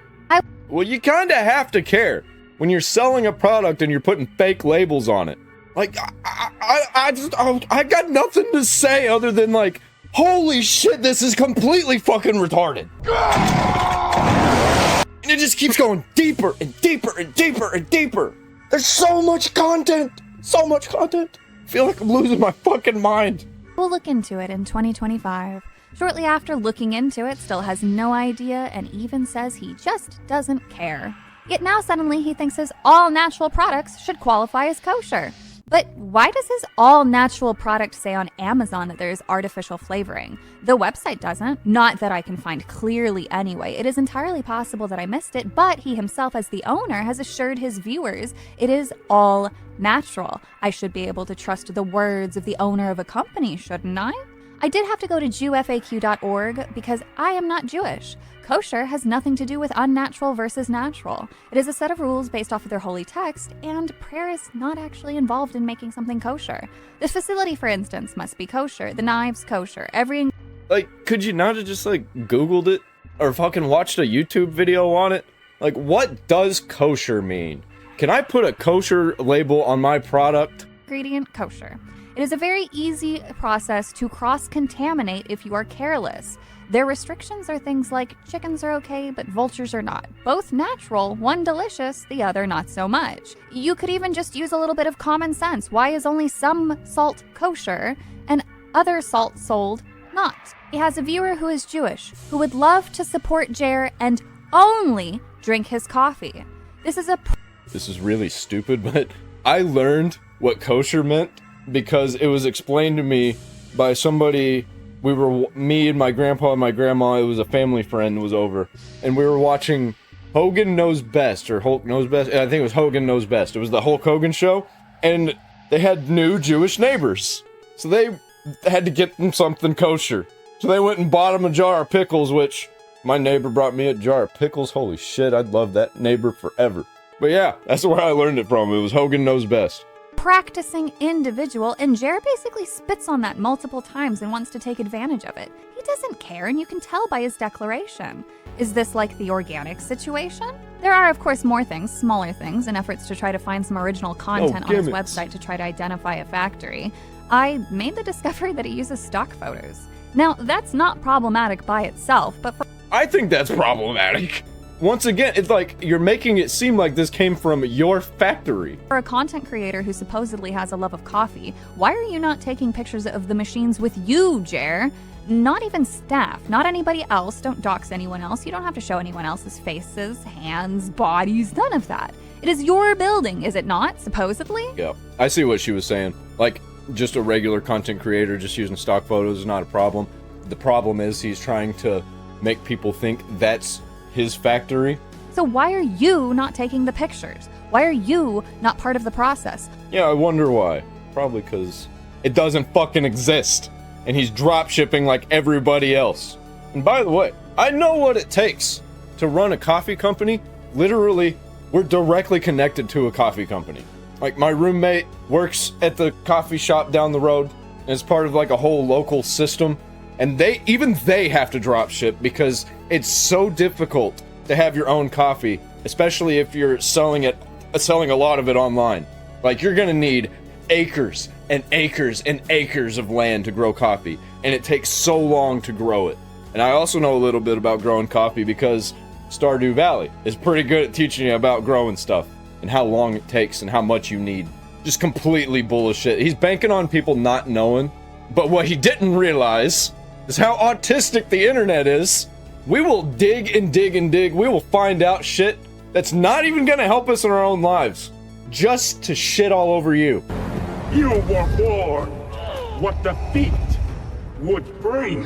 Well, you kind of have to care when you're selling a product and you're putting fake labels on it. Like, I got nothing to say other than, like, holy shit, this is completely fucking retarded. And it just keeps going deeper and deeper and deeper and deeper. There's so much content. So much content. I feel like I'm losing my fucking mind. We'll look into it in 2025. Shortly after looking into it, still has no idea and even says he just doesn't care. Yet now suddenly he thinks his all-natural products should qualify as kosher. But why does his all-natural product say on Amazon that there is artificial flavoring? The website doesn't. Not that I can find clearly anyway. It is entirely possible that I missed it, but he himself as the owner has assured his viewers it is all natural. I should be able to trust the words of the owner of a company, shouldn't I? I did have to go to JewFAQ.org because I am not Jewish. Kosher has nothing to do with unnatural versus natural. It is a set of rules based off of their holy text, and prayer is not actually involved in making something kosher. The facility, for instance, must be kosher, the knives kosher, every... Like, could you not have just, like, Googled it? Or fucking watched a YouTube video on it? Like, what does kosher mean? Can I put a kosher label on my product? Ingredient kosher. It is a very easy process to cross-contaminate if you are careless. Their restrictions are things like chickens are okay, but vultures are not. Both natural, one delicious, the other not so much. You could even just use a little bit of common sense. Why is only some salt kosher and other salt sold not? He has a viewer who is Jewish, who would love to support Jer and only drink his coffee. This is really stupid, but I learned what kosher meant because it was explained to me by somebody. Me and my grandpa and my grandma, it was a family friend was over, and we were watching Hogan Knows Best, or Hulk Knows Best. I think it was Hogan Knows Best. It was the Hulk Hogan show, and they had new Jewish neighbors. So they had to get them something kosher. So they went and bought them a jar of pickles, which my neighbor brought me a jar of pickles. Holy shit, I'd love that neighbor forever. But yeah, that's where I learned it from. It was Hogan Knows Best. Practicing individual, and Jared basically spits on that multiple times and wants to take advantage of it. He doesn't care, and you can tell by his declaration. Is this like the organic situation? There are, of course, more things, smaller things, in efforts to try to find some original content on his website to try to identify a factory. I made the discovery that he uses stock photos. Now, that's not problematic by itself, but I think that's problematic. Once again, it's like you're making it seem like this came from your factory. For a content creator who supposedly has a love of coffee, why are you not taking pictures of the machines with you, Jer? Not even staff, not anybody else. Don't dox anyone else. You don't have to show anyone else's faces, hands, bodies, none of that. It is your building, is it not, supposedly? Yeah, I see what she was saying. Like, just a regular content creator just using stock photos is not a problem. The problem is he's trying to make people think that's his factory. So why are you not taking the pictures? Why are you not part of the process? Yeah, I wonder why. Probably because it doesn't fucking exist. And he's drop shipping like everybody else. And by the way, I know what it takes to run a coffee company. Literally, we're directly connected to a coffee company. Like, my roommate works at the coffee shop down the road, and it's part of like a whole local system. And they have to drop ship because it's so difficult to have your own coffee, especially if you're selling a lot of it online. Like, you're gonna need acres and acres and acres of land to grow coffee, and it takes so long to grow it. And I also know a little bit about growing coffee because Stardew Valley is pretty good at teaching you about growing stuff and how long it takes and how much you need. Just completely bullshit. He's banking on people not knowing, but what he didn't realize is how autistic the internet is. We will dig and dig and dig. We will find out shit that's not even gonna help us in our own lives, just to shit all over you. You were born what the feet would bring.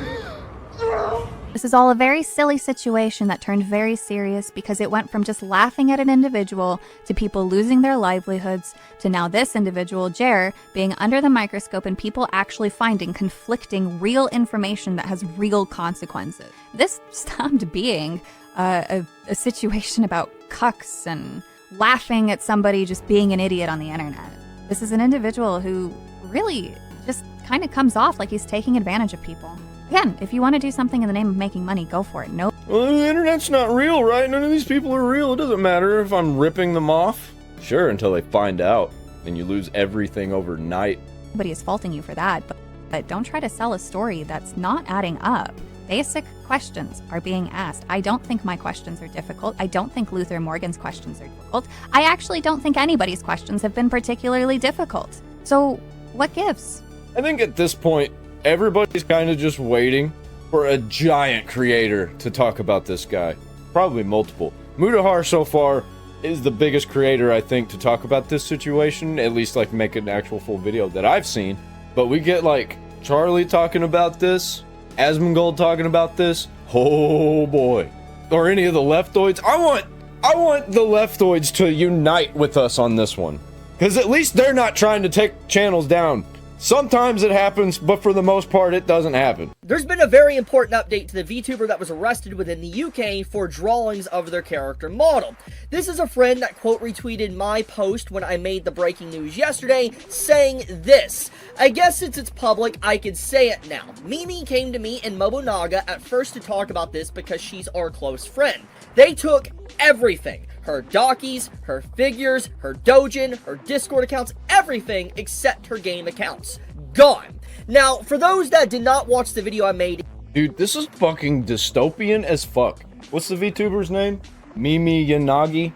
This is all a very silly situation that turned very serious because it went from just laughing at an individual to people losing their livelihoods to now this individual, Jer, being under the microscope and people actually finding conflicting real information that has real consequences. This stopped being a situation about cucks and laughing at somebody just being an idiot on the internet. This is an individual who really just kind of comes off like he's taking advantage of people. Again, if you want to do something in the name of making money, go for it. No. Well, the internet's not real, right? None of these people are real. It doesn't matter if I'm ripping them off. Sure, until they find out, and you lose everything overnight. Nobody is faulting you for that, but don't try to sell a story that's not adding up. Basic questions are being asked. I don't think my questions are difficult. I don't think Luther Morgan's questions are difficult. I actually don't think anybody's questions have been particularly difficult. So, what gives? I think at this point, everybody's kind of just waiting for a giant creator to talk about this guy. Probably multiple. Mudahar so far is the biggest creator, I think, to talk about this situation, at least like make an actual full video that I've seen. But we get like Charlie talking about this, Asmongold talking about this. Oh boy. Or any of the leftoids. I want the leftoids to unite with us on this one. Because at least they're not trying to take channels down. Sometimes it happens, but for the most part, it doesn't happen. There's been a very important update to the VTuber that was arrested within the UK for drawings of their character model. This is a friend that quote retweeted my post when I made the breaking news yesterday, saying this: I guess since it's public, I can say it now. Mimi came to me and Mobonaga at first to talk about this because she's our close friend. They took everything. Her dockies, her figures, her dojin, her Discord accounts, everything except her game accounts. Gone. Now, for those that did not watch the video I made... Dude, this is fucking dystopian as fuck. What's the VTuber's name? Mimi Yanagi?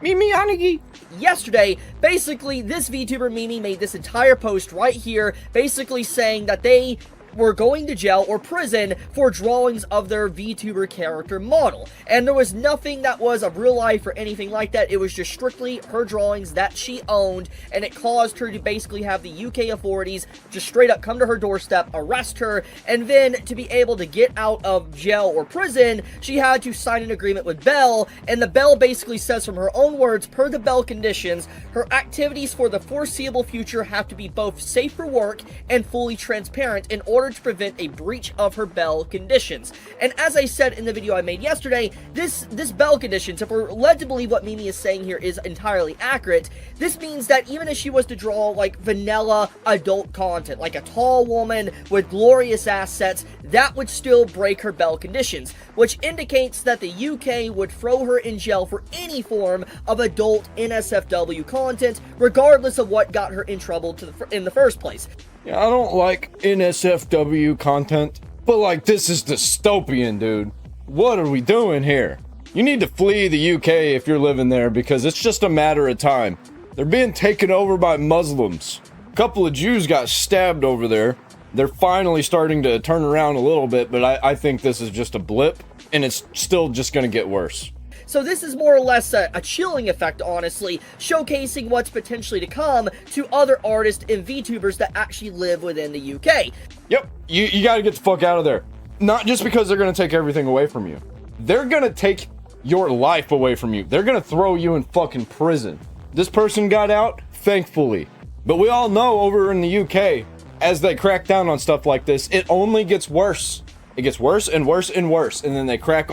Mimi Yanagi? Yesterday, basically, this VTuber Mimi made this entire post right here, basically saying that they were going to jail or prison for drawings of their VTuber character model. And there was nothing that was of real life or anything like that. It was just strictly her drawings that she owned, and it caused her to basically have the UK authorities just straight up come to her doorstep, arrest her, and then to be able to get out of jail or prison, she had to sign an agreement with Bell, and the Bell basically says from her own words, per the Bell conditions, her activities for the foreseeable future have to be both safe for work and fully transparent in order to prevent a breach of her Bell conditions. And as I said in the video I made yesterday, this Bell conditions, if we're led to believe what Mimi is saying here is entirely accurate, this means that even if she was to draw like vanilla adult content, like a tall woman with glorious assets, that would still break her Bell conditions, which indicates that the UK would throw her in jail for any form of adult NSFW content, regardless of what got her in trouble in the first place. Yeah, I don't like NSFW content, but like this is dystopian, dude. What are we doing here? You need to flee the UK if you're living there because it's just a matter of time. They're being taken over by Muslims. A couple of Jews got stabbed over there. They're finally starting to turn around a little bit, but I think this is just a blip, and it's still just gonna get worse. So this is more or less a chilling effect, honestly, showcasing what's potentially to come to other artists and VTubers that actually live within the UK. Yep, you gotta get the fuck out of there. Not just because they're gonna take everything away from you. They're gonna take your life away from you. They're gonna throw you in fucking prison. This person got out, thankfully. But we all know over in the UK, as they crack down on stuff like this, it only gets worse. It gets worse and worse and worse, and then they crack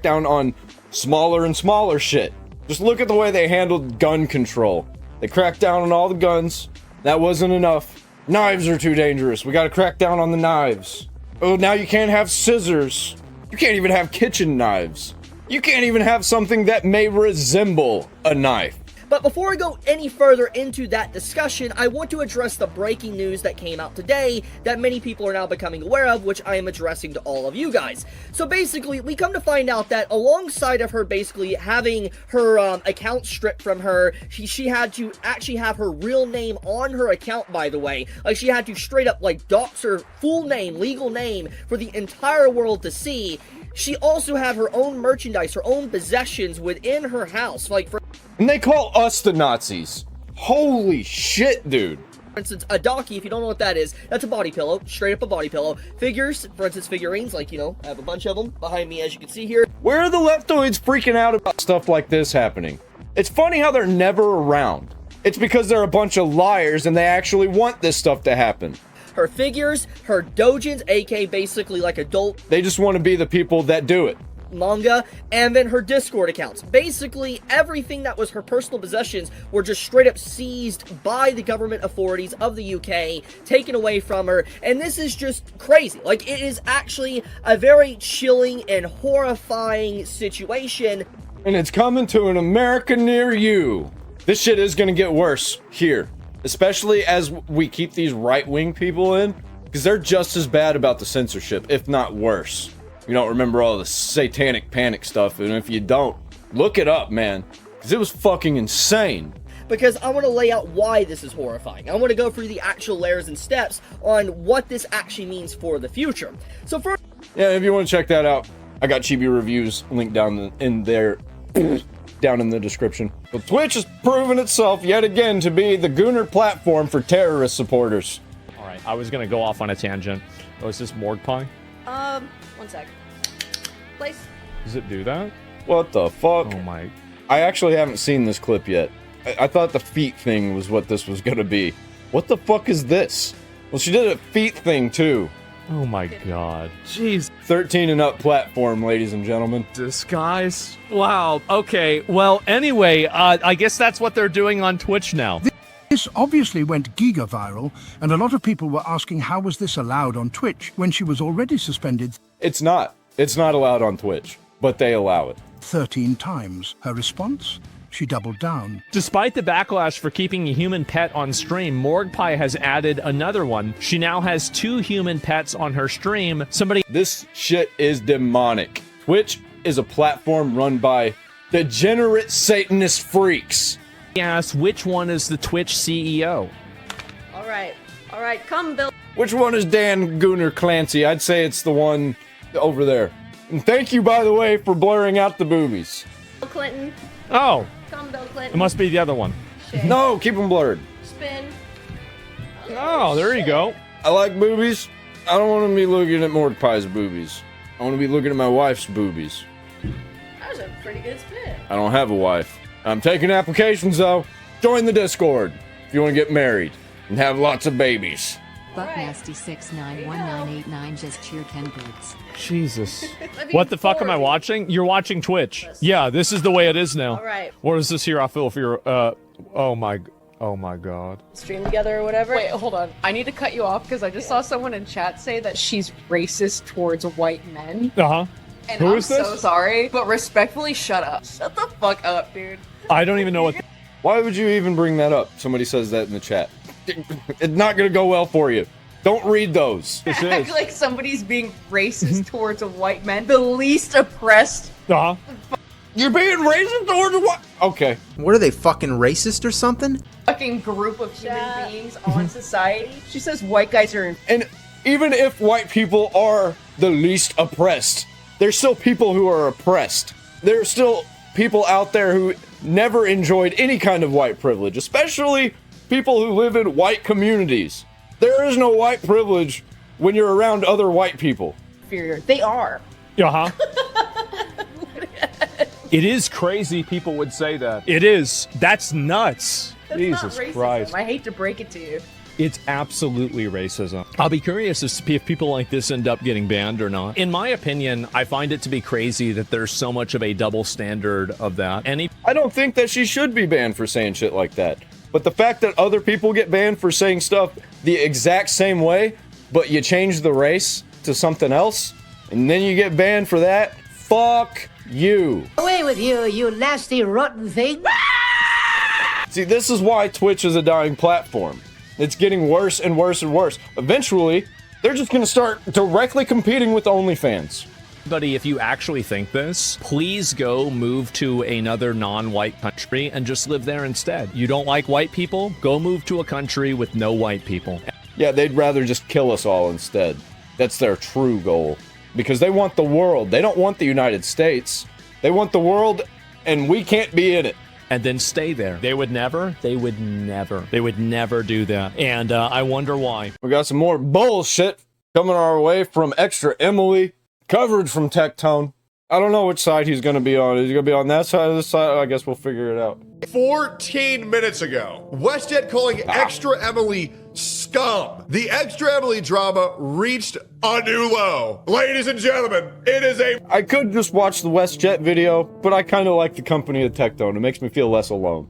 down on smaller and smaller shit. Just look at the way they handled gun control. They cracked down on all the guns. That wasn't enough. Knives are too dangerous. We gotta crack down on the knives. Oh, now you can't have scissors. You can't even have kitchen knives. You can't even have something that may resemble a knife. But before we go any further into that discussion, I want to address the breaking news that came out today that many people are now becoming aware of, which I am addressing to all of you guys. So basically, we come to find out that alongside of her basically having her account stripped from her, she had to actually have her real name on her account, by the way. Like, she had to straight up, like, dox her full name, legal name, for the entire world to see. She also had her own merchandise, her own possessions within her house, like for... And they call us the Nazis. Holy shit, dude. For instance, a docky, if you don't know what that is, that's a body pillow, straight up a body pillow. Figures, for instance, figurines, like, you know, I have a bunch of them behind me, as you can see here. Where are the leftoids freaking out about stuff like this happening? It's funny how they're never around. It's because they're a bunch of liars and they actually want this stuff to happen. Her figures, her dojins, aka basically like adult... They just want to be the people that do it. Manga, and then her Discord accounts. Basically, everything that was her personal possessions were just straight up seized by the government authorities of the UK, taken away from her, and this is just crazy. Like, it is actually a very chilling and horrifying situation. And it's coming to an America near you. This shit is gonna get worse here. Especially as we keep these right-wing people in. Because they're just as bad about the censorship, if not worse. You don't remember all the satanic panic stuff, and if you don't, look it up, man. Because it was fucking insane. Because I want to lay out why this is horrifying. I want to go through the actual layers and steps on what this actually means for the future. So first... Yeah, if you want to check that out, I got Chibi reviews linked down in there, down in the description. But Twitch has proven itself yet again to be the Gooner platform for terrorist supporters. All right, I was gonna go off on a tangent. Oh, is this Morgue Pie? 1 sec. Place. Does it do that? What the fuck? Oh my... I actually haven't seen this clip yet. I thought the feet thing was what this was gonna be. What the fuck is this? Well, she did a feet thing too. Oh my god. Jeez. 13 and up platform, ladies and gentlemen. Disguise? Wow. Okay. Well, anyway, I guess that's what they're doing on Twitch now. This obviously went giga-viral, and a lot of people were asking how was this allowed on Twitch when she was already suspended. It's not. It's not allowed on Twitch, but they allow it. 13 times. Her response? She doubled down. Despite the backlash for keeping a human pet on stream, Morgue Pie has added another one. She now has 2 human pets on her stream. This shit is demonic. Twitch is a platform run by degenerate Satanist freaks. Yes, which one is the Twitch CEO? Alright, come, Bill. Which one is Dan Gooner Clancy? I'd say it's the one over there. And thank you, by the way, for blurring out the boobies. Bill Clinton. Oh. Come, Bill Clinton. It must be the other one. Shit. No, keep them blurred. Spin. Oh, there you go. I like boobies. I don't want to be looking at Morgue Pie's boobies. I want to be looking at my wife's boobies. That was a pretty good spin. I don't have a wife. I'm taking applications, though. Join the Discord if you want to get married and have lots of babies. Bucknasty691989 just cheer 10 boots. Jesus. What the fuck am I watching? You're watching Twitch. Yeah, this is the way it is now. Alright. What is this here? I feel for your, oh my god. Stream together or whatever. Wait, hold on. I need to cut you off because I just saw someone in chat say that she's racist towards white men. Uh-huh. And Who I'm is this? so sorry, but respectfully, shut up. Shut the fuck up, dude. I don't even know what... Why would you even bring that up? Somebody says that in the chat. It's not gonna go well for you. Don't read those. This Act is. like somebody's being racist towards a white man, the least oppressed. Uh-huh. You're being racist towards a white... Okay. What are they, fucking racist or something? Fucking group of human beings on society. She says white guys are... And even if white people are the least oppressed, there's still people who are oppressed. There are still people out there who never enjoyed any kind of white privilege, especially people who live in white communities. There is no white privilege when you're around other white people. Inferior. They are. Uh-huh. It is crazy people would say that. It is. That's nuts. That's Jesus not racism. Christ. I hate to break it to you. It's absolutely racism. I'll be curious to see if people like this end up getting banned or not. In my opinion, I find it to be crazy that there's so much of a double standard of that. I don't think that she should be banned for saying shit like that. But the fact that other people get banned for saying stuff the exact same way, but you change the race to something else, and then you get banned for that, fuck you. Away with you, you nasty, rotten thing. See, this is why Twitch is a dying platform. It's getting worse and worse and worse. Eventually, they're just going to start directly competing with OnlyFans. Buddy, if you actually think this, please go move to another non-white country and just live there instead. You don't like white people? Go move to a country with no white people. Yeah, they'd rather just kill us all instead. That's their true goal. Because they want the world. They don't want the United States. They want the world, and we can't be in it. And then stay there. They would never do that. And I wonder why. We got some more bullshit coming our way from Extra Emily. Coverage from Tectone. I don't know which side he's going to be on. Is he going to be on that side or this side? I guess we'll figure it out. 14 minutes ago, WestJet calling Extra Emily scum. The Extra Emily drama reached a new low. Ladies and gentlemen, it is a... I could just watch the WestJet video, but I kind of like the company of Tectone. It makes me feel less alone.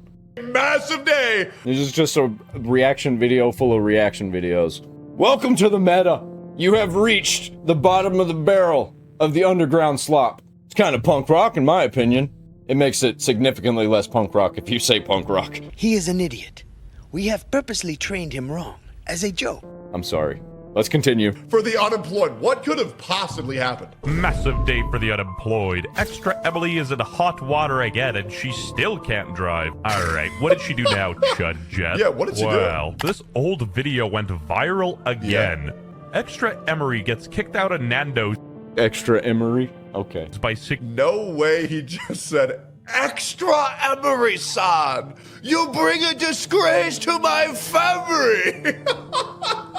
massive day. This is just a reaction video full of reaction videos. Welcome to the meta. You have reached the bottom of the barrel of the underground slop. It's kind of punk rock, in my opinion. It makes it significantly less punk rock if you say punk rock. He is an idiot. We have purposely trained him wrong, as a joke. I'm sorry. Let's continue. For the unemployed, what could have possibly happened? Massive day for the unemployed. Extra Emily is in hot water again, and she still can't drive. All right, what did she do now, Chud Jet? Yeah, what did she do? Well, this old video went viral again. Yeah. Extra Emery gets kicked out of Nando's. Extra Emery? Okay. By No way he just said, Extra Emery-san! You bring a disgrace to my family!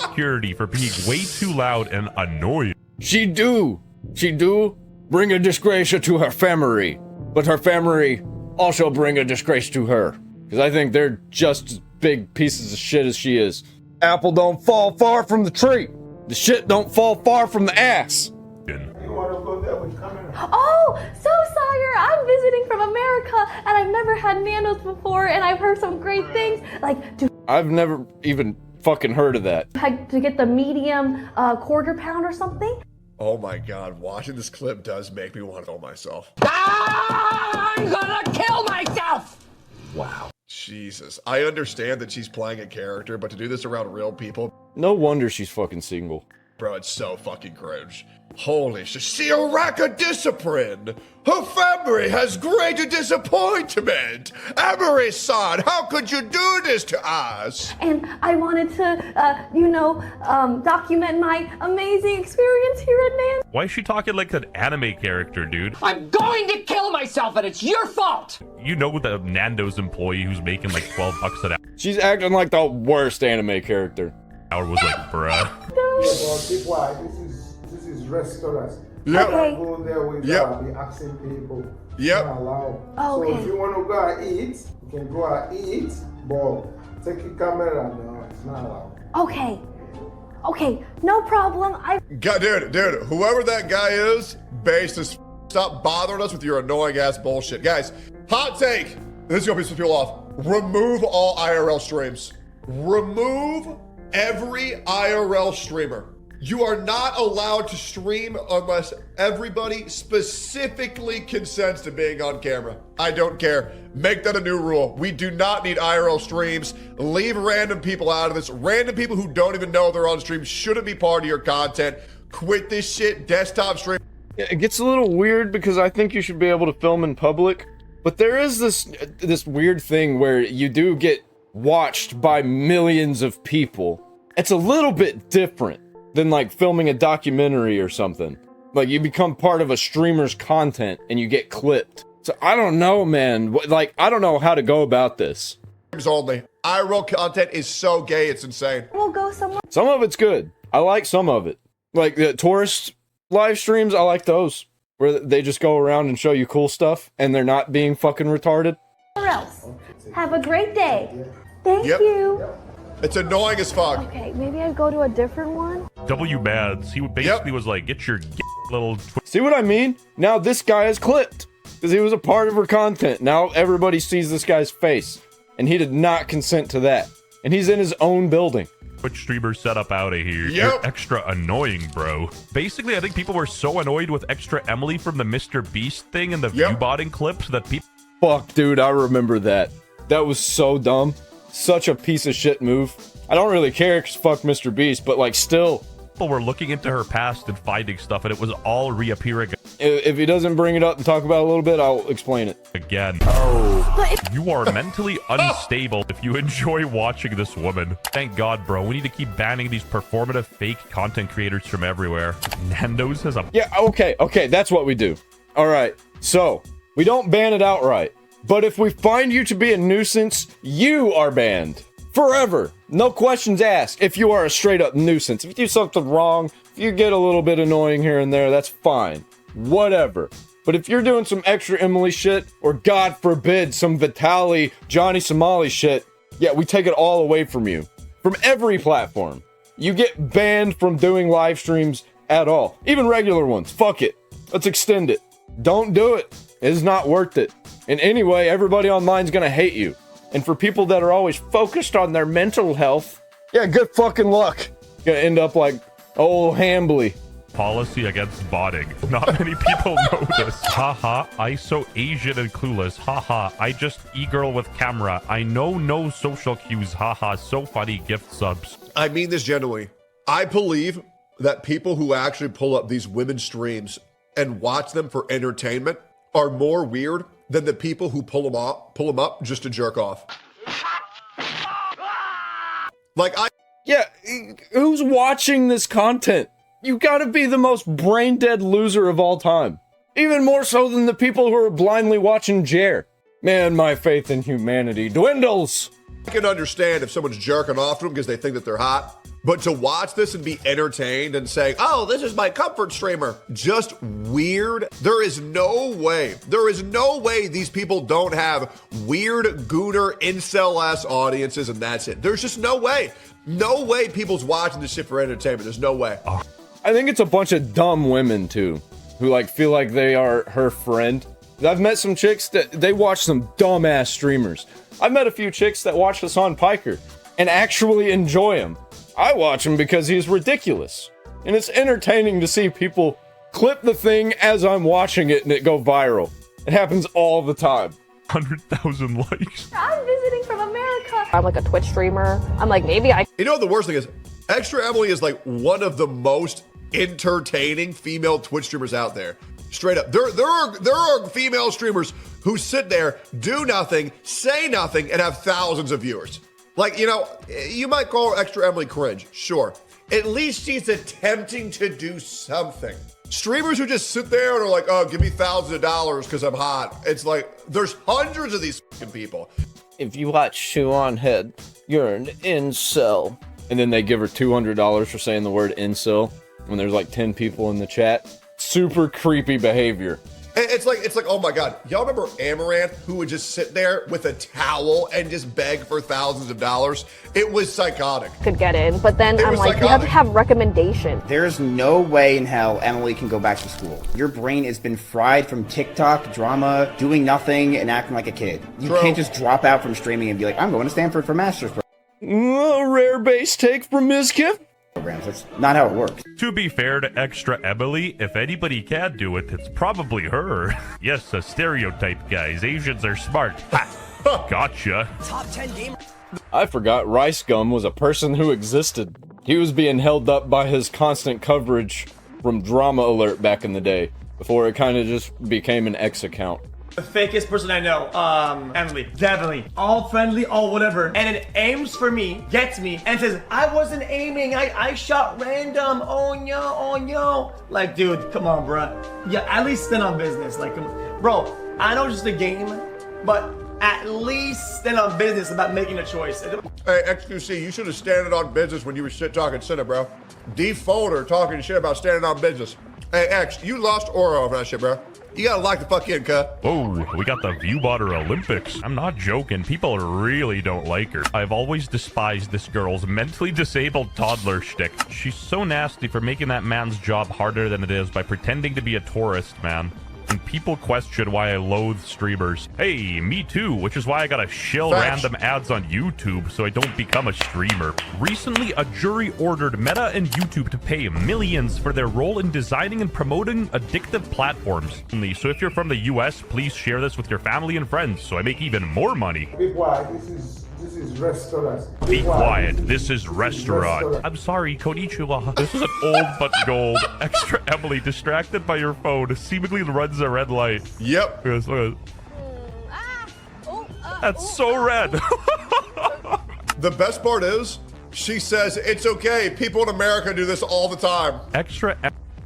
security for being way too loud and annoying. She do bring a disgrace to her family, but her family also bring a disgrace to her. Because I think they're just as big pieces of shit as she is. Apple don't fall far from the tree. The shit don't fall far from the ass. Oh, so Sawyer, I'm visiting from America, and I've never had Nando's before, and I've heard some great things. Like, I've never even fucking heard of that. to get the medium quarter pound or something. Oh my god, watching this clip does make me want to kill myself. I'm gonna kill myself! Wow. Jesus. I understand that she's playing a character, but to do this around real people, No wonder she's fucking single. bro, it's so fucking cringe. Holy shit. She a lack of discipline. Her family has great disappointment. Emery-san, how could you do this to us? And I wanted to, document my amazing experience here at Nando's. Why is she talking like an anime character, dude? I'm going to kill myself, and it's your fault! You know the Nando's employee who's making like $12 an She's acting like the worst anime character. hour was like, bruh. This is restaurants. Yep. Okay. Go there with Yep. be asking people. Yep. Not allowed. Oh, So okay. if you want to go and eat, you can go and eat, but take your camera. No, it's not allowed. Okay, no problem. God, dude, whoever that guy is, based is stop bothering us with your annoying ass bullshit. Guys, hot take. This is gonna piss some people off. Remove all IRL streams. Remove every IRL streamer. You are not allowed to stream unless everybody specifically consents to being on camera. I don't care. Make that a new rule. We do not need IRL streams. Leave random people out of this. Random people who don't even know they're on stream shouldn't be part of your content. Quit this shit. Desktop stream. It gets a little weird because I think you should be able to film in public, but there is this weird thing where you do get watched by millions of people. It's a little bit different than like filming a documentary or something. Like you become part of a streamer's content and you get clipped. So I don't know, man. Like I don't know how to go about this. Only. IRL content is so gay, it's insane. We'll go somewhere Some of it's good. I like some of it. Like the tourist live streams, I like those. Where they just go around and show you cool stuff and they're not being fucking retarded. else. Have a great day. Thank Yep. you. It's annoying as fuck. Okay, maybe I'd go to a different one. W Mads, he basically was like, get your little. See what I mean? Now this guy is clipped because he was a part of her content. Now everybody sees this guy's face and he did not consent to that. And he's in his own building. Twitch streamer setup out of here. Yep. You're extra annoying, bro. Basically, I think people were so annoyed with Extra Emily from the Mr. Beast thing and the viewbotting clips that people. Fuck, dude, I remember that. That was so dumb. Such a piece of shit move. I don't really care because fuck Mr. Beast, but like still. People were looking into her past and finding stuff, and it was all reappearing If he doesn't bring it up and talk about it a little bit, I'll explain it. again. Oh. You are mentally unstable if you enjoy watching this woman. Thank God, bro. We need to keep banning these performative fake content creators from everywhere. Nando's has a... Yeah, okay, that's what we do. Alright, so, we don't ban it outright. But if we find you to be a nuisance, you are banned. Forever. No questions asked if you are a straight up nuisance. If you do something wrong, if you get a little bit annoying here and there, that's fine. Whatever. But if you're doing some extra Emily shit, or God forbid, some Vitaly, Johnny Somali shit, yeah, we take it all away from you. From every platform. You get banned from doing live streams at all. Even regular ones. Fuck it. Let's extend it. Don't do it. It is not worth it. And anyway, everybody online's gonna hate you. And for people that are always focused on their mental health, yeah, good fucking luck. Gonna end up like old Hambly. Policy against botting. Not many people know this. Haha, I so Asian and clueless. Haha, I just e-girl with camera. I know no social cues. Haha, so funny. Gift subs. I mean this genuinely. I believe that people who actually pull up these women's streams and watch them for entertainment are more weird than the people who pull them up just to jerk off. Like Yeah, who's watching this content? You gotta be the most brain-dead loser of all time. Even more so than the people who are blindly watching Jer. Man, my faith in humanity dwindles. I can understand if someone's jerking off to them because they think that they're hot. But to watch this and be entertained and say, oh, this is my comfort streamer, just weird. There is no way these people don't have weird, gooner, incel-ass audiences and that's it. There's just no way. No way people's watching this shit for entertainment. There's no way. I think it's a bunch of dumb women, too, who, like, feel like they are her friend. I've met some chicks that they watch some dumbass streamers. I've met a few chicks that watch Hassan Piker and actually enjoy him. I watch him because he's ridiculous. And it's entertaining to see people clip the thing as I'm watching it and it go viral. It happens all the time. 100,000 likes. I'm visiting from America. I'm like a Twitch streamer. I'm like, maybe I... You know what the worst thing is? Extra Emily is like one of the most entertaining female Twitch streamers out there. Straight up. There are female streamers who sit there, do nothing, say nothing, and have thousands of viewers. Like, you know, you might call Extra Emily cringe, sure. At least she's attempting to do something. Streamers who just sit there and are like, oh, give me thousands of dollars because I'm hot. It's like, there's hundreds of these fucking people. If you watch Shoe on Head, you're an incel. And then they give her $200 for saying the word incel when there's like 10 people in the chat. Super creepy behavior. It's like, oh my God. Y'all remember Amaranth who would just sit there with a towel and just beg for thousands of dollars? It was psychotic. could get in, but then I'm like, you have to have recommendations. There's no way in hell Emily can go back to school. Your brain has been fried from TikTok, drama, doing nothing, and acting like a kid. You can't just drop out from streaming and be like, I'm going to Stanford for master's Rare base take from Ms. Kim. programs. That's not how it works. To be fair to Extra Emily, if anybody can do it, it's probably her. Yes, a stereotype, guys. Asians are smart. Ha! Gotcha. Top 10 gamer. I forgot Rice Gum was a person who existed. He was being held up by his constant coverage from Drama Alert back in the day, before it kind of just became an X account. The fakest person I know, Emily, definitely. All friendly, all whatever. And it aims for me, gets me, and says, I wasn't aiming, I shot random, oh no. Like, dude, come on, bro. Yeah, at least stand on business. Like, bro, I know it's just a game, but at least stand on business about making a choice. Hey, XQC, you should have standing on business when you were shit talking Senate, bro. D-Folder talking shit about standing on business. Hey, X, you lost aura over that shit, bro. You gotta lock the fuck in, cut. Whoa, we got the Viewbotter Olympics. I'm not joking. People really don't like her. I've always despised this girl's mentally disabled toddler shtick. She's so nasty for making that man's job harder than it is by pretending to be a tourist, man. And people question why I loathe streamers. Hey, me too, which is why I gotta shill random ads on YouTube so I don't become a streamer. Recently, a jury ordered Meta and YouTube to pay millions for their role in designing and promoting addictive platforms. So if you're from the US, please share this with your family and friends so I make even more money. Be quiet, this is restaurant. Be quiet, this is restaurant. I'm sorry, Konnichiwa. This is an old but gold. Extra Emily, distracted by your phone, seemingly runs a red light. Yep. Look That's so red. The best part is, she says, it's okay, people in America do this all the time.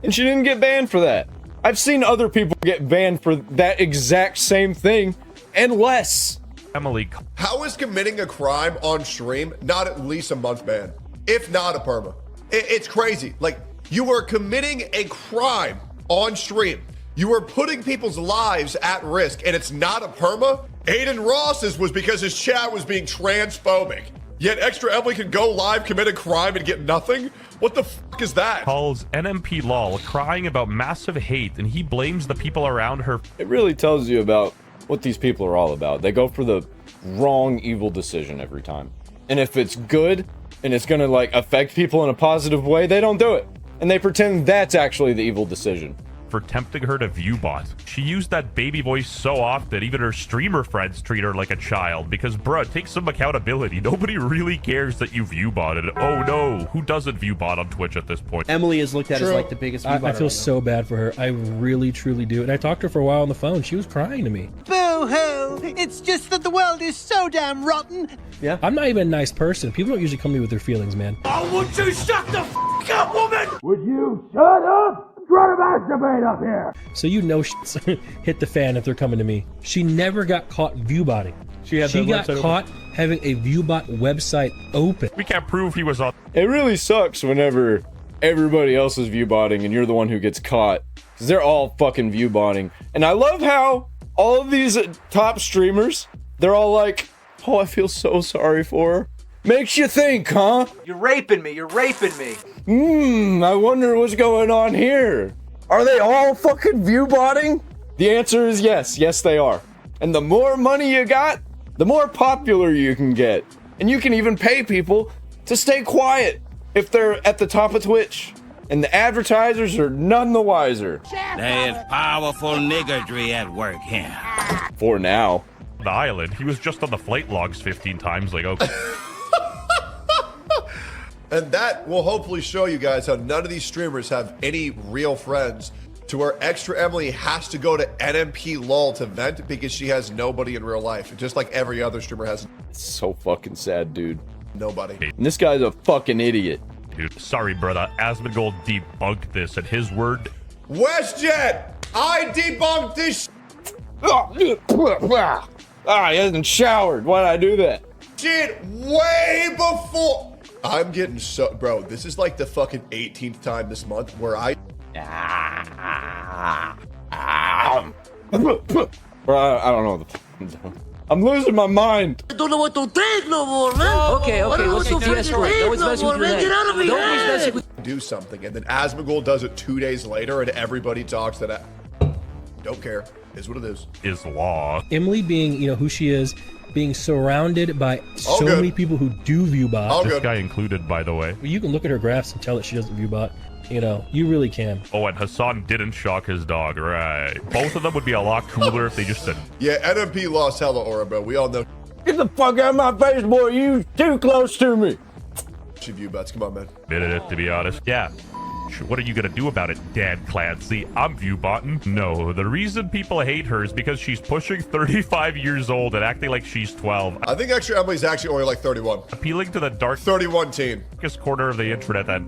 And she didn't get banned for that. I've seen other people get banned for that exact same thing, and less. Emily. How is committing a crime on stream not at least a month ban, if not a perma? It's crazy. Like, you are committing a crime on stream. You are putting people's lives at risk, and it's not a perma? Aiden Ross's was because his chat was being transphobic. Yet Extra Emily can go live, commit a crime, and get nothing? What the fuck is that? Calls NMP lol crying about massive hate, and he blames the people around her. It really tells you about what these people are all about. They go for the wrong, evil decision every time. And if it's good, and it's gonna, like, affect people in a positive way, they don't do it. And they pretend that's actually the evil decision. for tempting her to viewbot. She used that baby voice so often, even her streamer friends treat her like a child because, bruh, take some accountability. Nobody really cares that you viewbotted. Oh no, who doesn't viewbot on Twitch at this point? Emily is looked at as like the biggest viewbotter. I feel so bad for her. I really, truly do. And I talked to her for a while on the phone. She was crying to me. Boo-hoo! It's just that the world is so damn rotten. Yeah. I'm not even a nice person. People don't usually come to me with their feelings, man. Oh, would you shut the f up, woman? Would you shut up? I'm trying to masturbate up here. So you know shit's hit the fan if they're coming to me. She never got caught viewbotting. She got caught having a viewbot website open. We can't prove he was on. It really sucks whenever everybody else is viewbotting and you're the one who gets caught. Because they're all fucking viewbotting. And I love how all of these top streamers, they're all like, oh, I feel so sorry for her. Makes you think, huh? You're raping me. You're raping me. I wonder what's going on here. Are they all fucking viewbotting? The answer is yes. Yes, they are. And the more money you got, the more popular you can get. And you can even pay people to stay quiet if they're at the top of Twitch. And the advertisers are none the wiser. There's powerful niggardry at work here. For now. The island. He was just on the flight logs 15 times. Like, okay. And that will hopefully show you guys how none of these streamers have any real friends, to where Extra Emily has to go to NMP LOL to vent because she has nobody in real life, just like every other streamer has. It's so fucking sad, dude. Nobody. And this guy's a fucking idiot. Dude, sorry, brother. Asmongold debunked this, and his word... WestJet! I debunked this he hasn't showered. Why'd I do that? shit way before... I'm getting so... Bro, this is like the fucking 18th time this month where I... Bro, I don't know. I'm losing my mind. I don't know what to take no more, man. Okay, what's the de-escalate? Don't mess with your Get out of my head. Do something, and then Asmongold does it 2 days later, and everybody talks that don't care. Is what it is. Is law. Emily being, who she is, being surrounded by so many people who do viewbot. This guy included, by the way. You can look at her graphs and tell that she doesn't viewbot. You really can. Oh, and Hassan didn't shock his dog, right? Both of them would be a lot cooler if they just did. Yeah, NMP lost hella aura, bro. We all know. Get the fuck out of my face, boy. You too close to me. She view bets. Come on, man. Admitted it, to be honest. Yeah. What are you gonna do about it, Dan Clancy? I'm viewbotting. No, the reason people hate her is because she's pushing 35 years old and acting like she's 12. I think Extra Emily's actually only like 31. Appealing to the dark 31 teen. Corner of the internet that...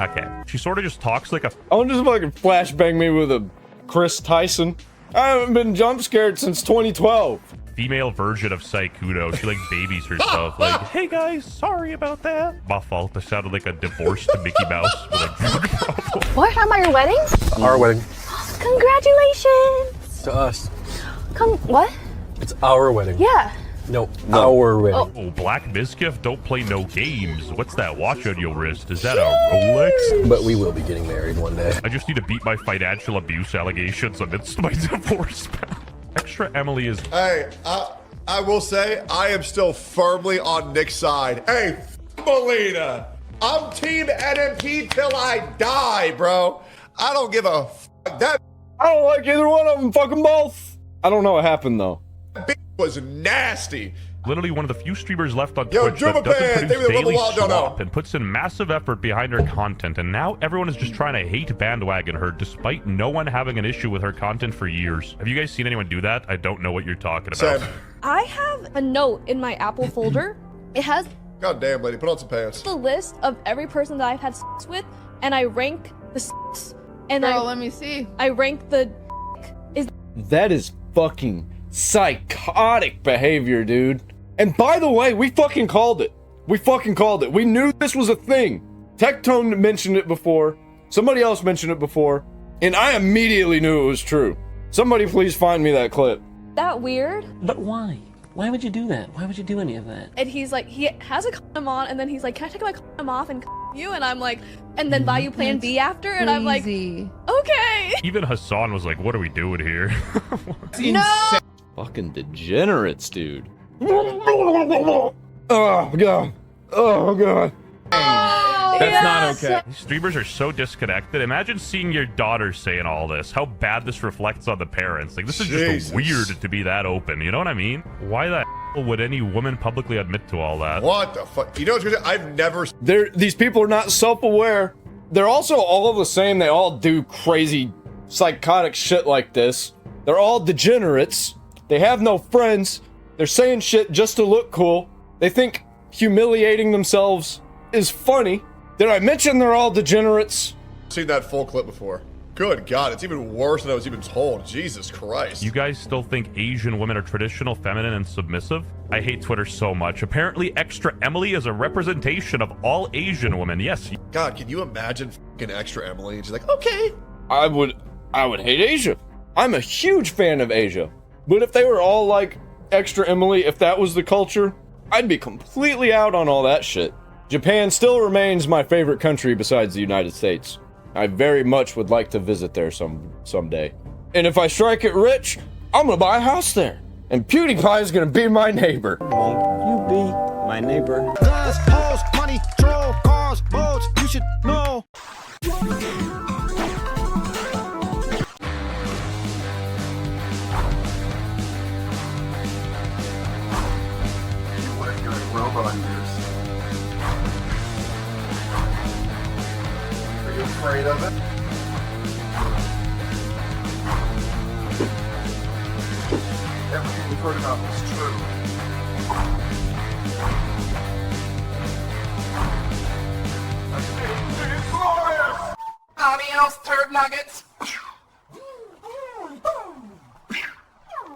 Okay. She sort of just talks like a... I want to just fucking flashbang me with a Chris Tyson. I haven't been jump scared since 2012. Female version of Saikudo. She like babies herself. Like, hey guys, sorry about that. My fault. I sounded like a divorced Mickey Mouse with a drug problem. What? I'm at your wedding? Our wedding. Congratulations! To us. What? It's our wedding. Yeah. No, our wedding. Oh, Black Mizkif don't play no games. What's that watch on your wrist? Is that a Rolex? But we will be getting married one day. I just need to beat my financial abuse allegations amidst my divorce. Extra Emily is... Hey, I will say, I am still firmly on Nick's side. Hey, Melina, I'm team NMP till I die, bro. I don't give a that... I don't like either one of them, fucking both. I don't know what happened, though. That was nasty. Literally one of the few streamers left on Twitch that doesn't produce daily slop and puts in massive effort behind her content, and now everyone is just trying to hate bandwagon her despite no one having an issue with her content for years. Have you guys seen anyone do that? I don't know what you're talking about. Sam. I have a note in my Apple folder. It has God damn, lady, put on some pants. the list of every person that I've had sex with, and I rank the sex, and let me see. I rank the That is fucking psychotic behavior, dude. And by the way, we fucking called it. We fucking called it. We knew this was a thing. Tectone mentioned it before. Somebody else mentioned it before. And I immediately knew it was true. Somebody please find me that clip. that weird. But why? Why would you do that? Why would you do any of that? And he's like, he has a condom on, and then he's like, can I take my condom off and you? And I'm like, and then buy you plan B after? And I'm like, okay. Even Hassan was like, what are we doing here? No! Fucking degenerates, dude. Oh god. Oh god. That's not okay. These streamers are so disconnected. Imagine seeing your daughter saying all this. How bad this reflects on the parents. Like, this is just weird to be that open. You know what I mean? Why the hell would any woman publicly admit to all that? What the fuck? You know what's crazy? I've never... These people are not self-aware. They're also all the same. They all do crazy, psychotic shit like this. They're all degenerates. They have no friends. They're saying shit just to look cool. They think humiliating themselves is funny. Did I mention they're all degenerates? Seen that full clip before. Good God, it's even worse than I was even told. Jesus Christ. You guys still think Asian women are traditional, feminine, and submissive? I hate Twitter so much. Apparently, Extra Emily is a representation of all Asian women. Yes. God, can you imagine fucking Extra Emily? And she's like, okay. I would hate Asia. I'm a huge fan of Asia. But if they were all like Extra Emily, if that was the culture, I'd be completely out on all that shit. Japan still remains my favorite country besides the United States. I very much would like to visit there someday. And if I strike it rich, I'm gonna buy a house there. And PewDiePie is gonna be my neighbor. Won't you be my neighbor? Guns, hoes, money, troll, cars, boats, you should know. Robot news. Are you afraid of it? Everything we've heard about is true. Adios, turd nuggets.